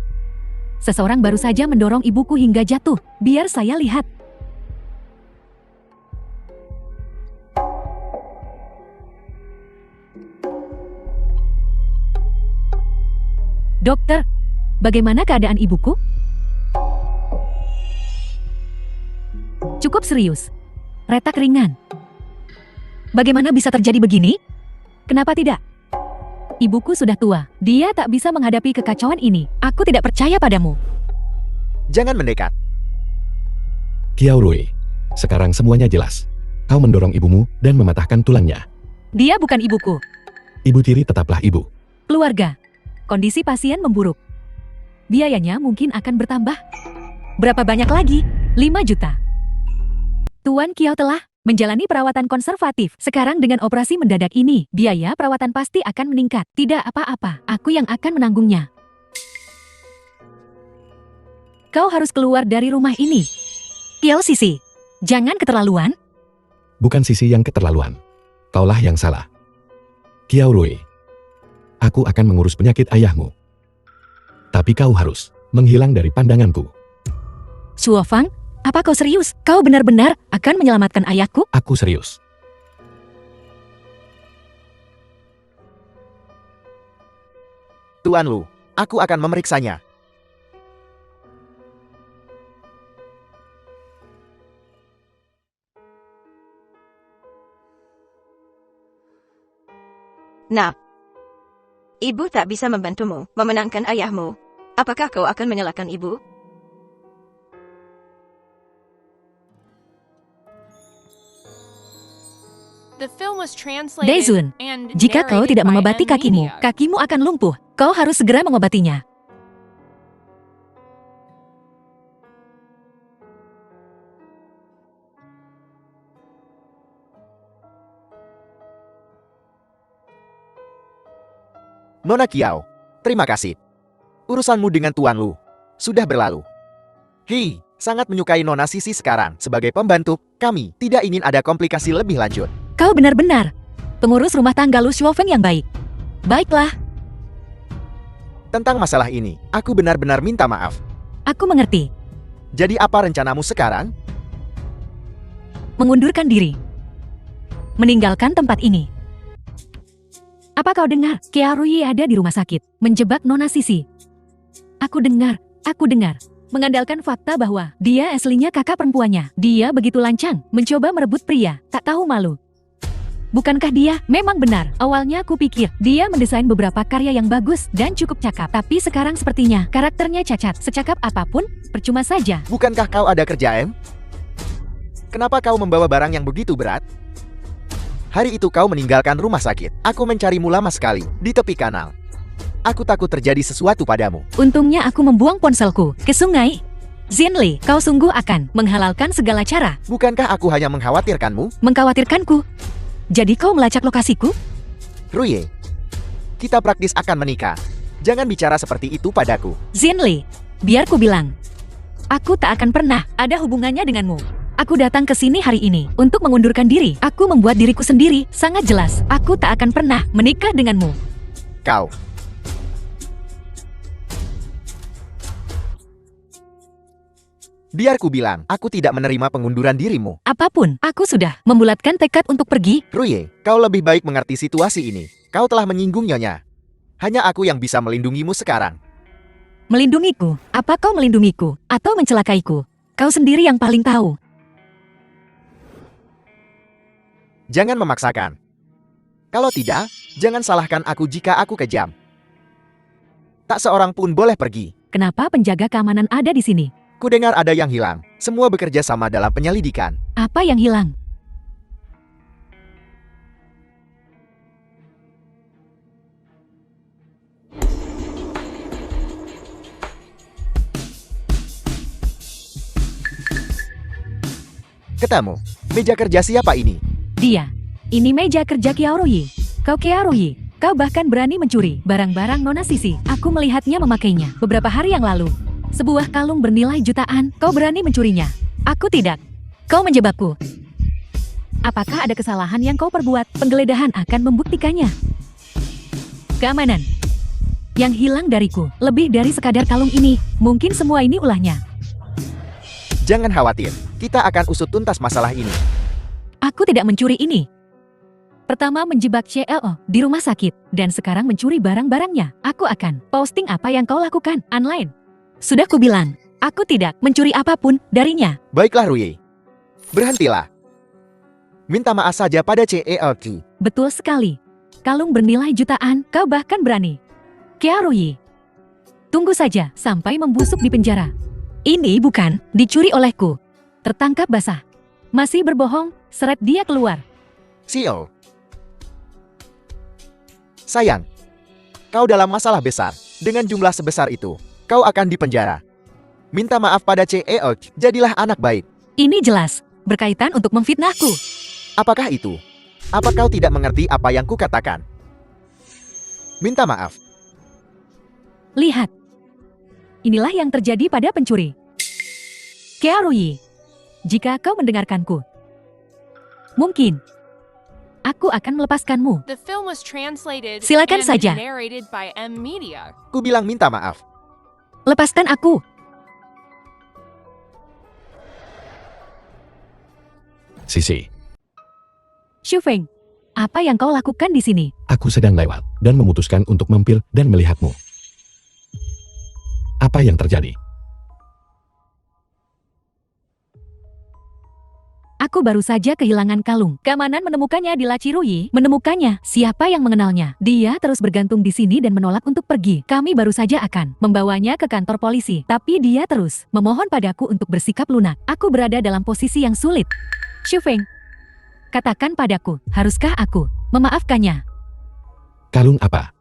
Seseorang baru saja mendorong ibuku hingga jatuh. Biar saya lihat. Dokter, bagaimana keadaan ibuku? Cukup serius. Retak ringan. Bagaimana bisa terjadi begini? Kenapa tidak? Ibuku sudah tua. Dia tak bisa menghadapi kekacauan ini. Aku tidak percaya padamu. Jangan mendekat. Qiao Rui, sekarang semuanya jelas. Kau mendorong ibumu dan mematahkan tulangnya. Dia bukan ibuku. Ibu tiri tetaplah ibu. Keluarga. Kondisi pasien memburuk. Biayanya mungkin akan bertambah. Berapa banyak lagi? 5 juta. Tuan Qiao telah menjalani perawatan konservatif. Sekarang dengan operasi mendadak ini, biaya perawatan pasti akan meningkat. Tidak apa-apa, aku yang akan menanggungnya. Kau harus keluar dari rumah ini. Qiao Sisi, jangan keterlaluan. Bukan Sisi yang keterlaluan. Kaulah yang salah. Qiao Rui, aku akan mengurus penyakit ayahmu. Tapi kau harus menghilang dari pandanganku. Shuo Fang, apa kau serius? Kau benar-benar akan menyelamatkan ayahku? Aku serius. Tuan Lu, aku akan memeriksanya. Nah, ibu tak bisa membantumu memenangkan ayahmu. Apakah kau akan menyalahkan ibu? The film was translated Daezun, and jika kau narrated tidak by mengobati kakimu, Nvidia. kakimu akan lumpuh. Kau harus segera mengobatinya. Nona Qiao, terima kasih. Urusanmu dengan Tuan Lu sudah berlalu. Hei, sangat menyukai Nona Sisi sekarang. Sebagai pembantu, kami tidak ingin ada komplikasi lebih lanjut. Kau benar-benar pengurus rumah tangga Lu Shuofeng yang baik. Baiklah, Tentang masalah ini, aku benar-benar minta maaf. aku mengerti. Jadi apa rencanamu sekarang? Mengundurkan diri. Meninggalkan tempat ini. Apa kau dengar? Qiao Rui ada di rumah sakit, menjebak Nona Sisi. Aku dengar. Mengandalkan fakta bahwa dia aslinya kakak perempuannya. Dia begitu lancang, mencoba merebut pria, tak tahu malu. Bukankah dia memang benar? Awalnya aku pikir dia mendesain beberapa karya yang bagus dan cukup cakap. Tapi sekarang sepertinya karakternya cacat. Secakap apapun, percuma saja. Bukankah kau ada kerjaan? Kenapa kau membawa barang yang begitu berat? Hari itu kau meninggalkan rumah sakit. Aku mencarimu lama sekali, di tepi kanal. Aku takut terjadi sesuatu padamu. Untungnya aku membuang ponselku ke sungai. Xianli, kau sungguh akan menghalalkan segala cara. Bukankah aku hanya mengkhawatirkanmu? Mengkhawatirkanku. Jadi kau melacak lokasiku? Ruye, kita praktis akan menikah. Jangan bicara seperti itu padaku. Xianli, biar ku bilang. Aku tak akan pernah ada hubungannya denganmu. Aku datang ke sini hari ini untuk mengundurkan diri. Aku membuat diriku sendiri sangat jelas. Aku tak akan pernah menikah denganmu. Kau. Biar ku bilang, aku tidak menerima pengunduran dirimu. Apapun, aku sudah membulatkan tekad untuk pergi. Ruye, kau lebih baik mengerti situasi ini. Kau telah menyinggung Nyonya. Hanya aku yang bisa melindungimu sekarang. Melindungiku? Apa kau melindungiku? Atau mencelakaiku? Kau sendiri yang paling tahu. Jangan memaksakan. Kalau tidak, jangan salahkan aku jika aku kejam. Tak seorang pun boleh pergi. Kenapa penjaga keamanan ada di sini? Kudengar ada yang hilang. Semua bekerja sama dalam penyelidikan. Apa yang hilang? Ketemu. Meja kerja siapa ini? Dia. Ini meja kerja Qiaoruyi. Kau Qiaoruyi. Kau bahkan berani mencuri barang-barang Nona Sisi. Aku melihatnya memakainya beberapa hari yang lalu. Sebuah kalung bernilai jutaan. Kau berani mencurinya. Aku tidak. Kau menjebakku. Apakah ada kesalahan yang kau perbuat? Penggeledahan akan membuktikannya. Keamanan. Yang hilang dariku lebih dari sekadar kalung ini. Mungkin semua ini ulahnya. Jangan khawatir. Kita akan usut tuntas masalah ini. Aku tidak mencuri ini. Pertama menjebak CLO di rumah sakit, dan sekarang mencuri barang-barangnya. Aku akan posting apa yang kau lakukan online. Sudah kubilang, aku tidak mencuri apapun darinya. Baiklah Ruye. Berhentilah. Minta maaf saja pada CELQ. Betul sekali. Kalung bernilai jutaan, kau bahkan berani. Qiaoruyi. Tunggu saja sampai membusuk di penjara. Ini bukan dicuri olehku. Tertangkap basah. Masih berbohong, seret dia keluar. CEO. Sayang. Kau dalam masalah besar. Dengan jumlah sebesar itu, kau akan dipenjara. Minta maaf pada CELQ. Jadilah anak baik. Ini jelas berkaitan untuk memfitnahku. Apakah itu? Apa kau tidak mengerti apa yang kukatakan? Minta maaf. Lihat. Inilah yang terjadi pada pencuri. Qiaoruyi. Jika kau mendengarkanku, mungkin aku akan melepaskanmu. The film was translated Silakan and saja. narrated by M Media. Ku bilang minta maaf. Lepaskan aku. Sisi, Xu Feng, apa yang kau lakukan di sini? aku sedang lewat dan memutuskan untuk mampir dan melihatmu. Apa yang terjadi? Aku baru saja kehilangan kalung. Keamanan menemukannya di laci Ruyi. Menemukannya. Siapa yang mengenalnya? Dia terus bergantung di sini dan menolak untuk pergi. Kami baru saja akan membawanya ke kantor polisi. Tapi dia terus memohon padaku untuk bersikap lunak. Aku berada dalam posisi yang sulit. Xu Feng, katakan padaku, haruskah aku memaafkannya? Kalung apa?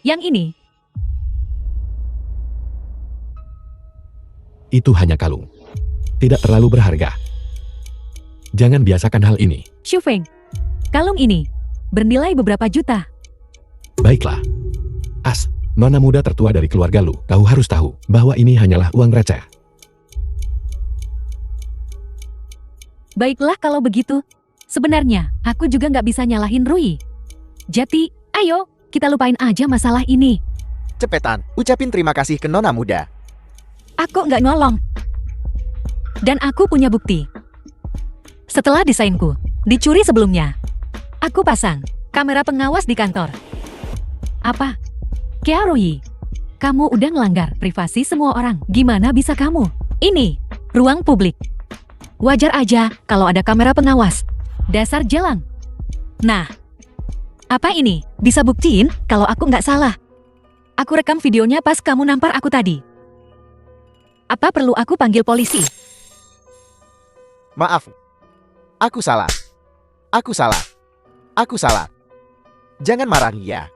Yang ini. Itu hanya kalung. Tidak terlalu berharga. Jangan biasakan hal ini. Xu Feng, kalung ini bernilai beberapa juta. Baiklah. As, nona muda tertua dari keluarga lu. Kau harus tahu bahwa ini hanyalah uang receh. Baiklah kalau begitu. Sebenarnya, aku juga nggak bisa nyalahin Rui. Jati, ayo, kita lupain aja masalah ini. Cepetan, ucapin terima kasih ke nona muda. Aku nggak nolong. Dan aku punya bukti. Setelah desainku dicuri sebelumnya, aku pasang kamera pengawas di kantor. Apa? Qiaoruyi, kamu udah ngelanggar privasi semua orang. Gimana bisa kamu? Ini ruang publik. Wajar aja kalau ada kamera pengawas. Dasar jelang. Nah, apa ini? Bisa buktiin kalau aku nggak salah. Aku rekam videonya pas kamu nampar aku tadi. Apa perlu aku panggil polisi? Maaf. Aku salah. Aku salah. Aku salah. Jangan marah ya.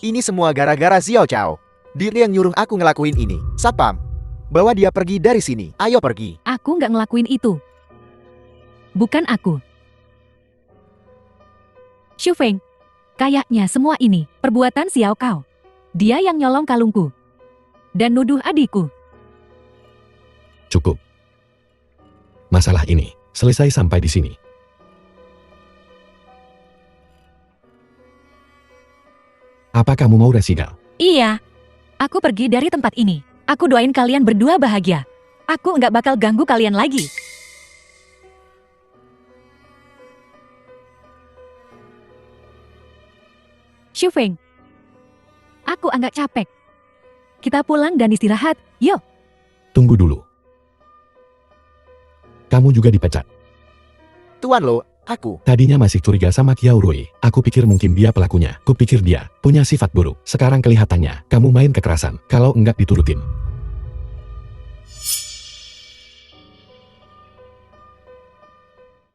Ini semua gara-gara Xiao Chao. Dia yang nyuruh aku ngelakuin ini. Satpam, bawa dia pergi dari sini. Ayo pergi. Aku nggak ngelakuin itu. Bukan aku. Xu Feng, kayaknya semua ini perbuatan Xiao Kao. Dia yang nyolong kalungku dan nuduh adikku. Cukup. Masalah ini selesai sampai di sini. Apa kamu mau resigal? Iya, aku pergi dari tempat ini. Aku doain kalian berdua bahagia. Aku nggak bakal ganggu kalian lagi. Xu Feng, aku agak capek. Kita pulang dan istirahat, yuk. Tunggu dulu. Kamu juga dipecat. Tuan Lo, aku. Tadinya masih curiga sama Qiao Rui. Aku pikir mungkin dia pelakunya. Kupikir dia punya sifat buruk. Sekarang kelihatannya kamu main kekerasan. Kalau enggak diturutin.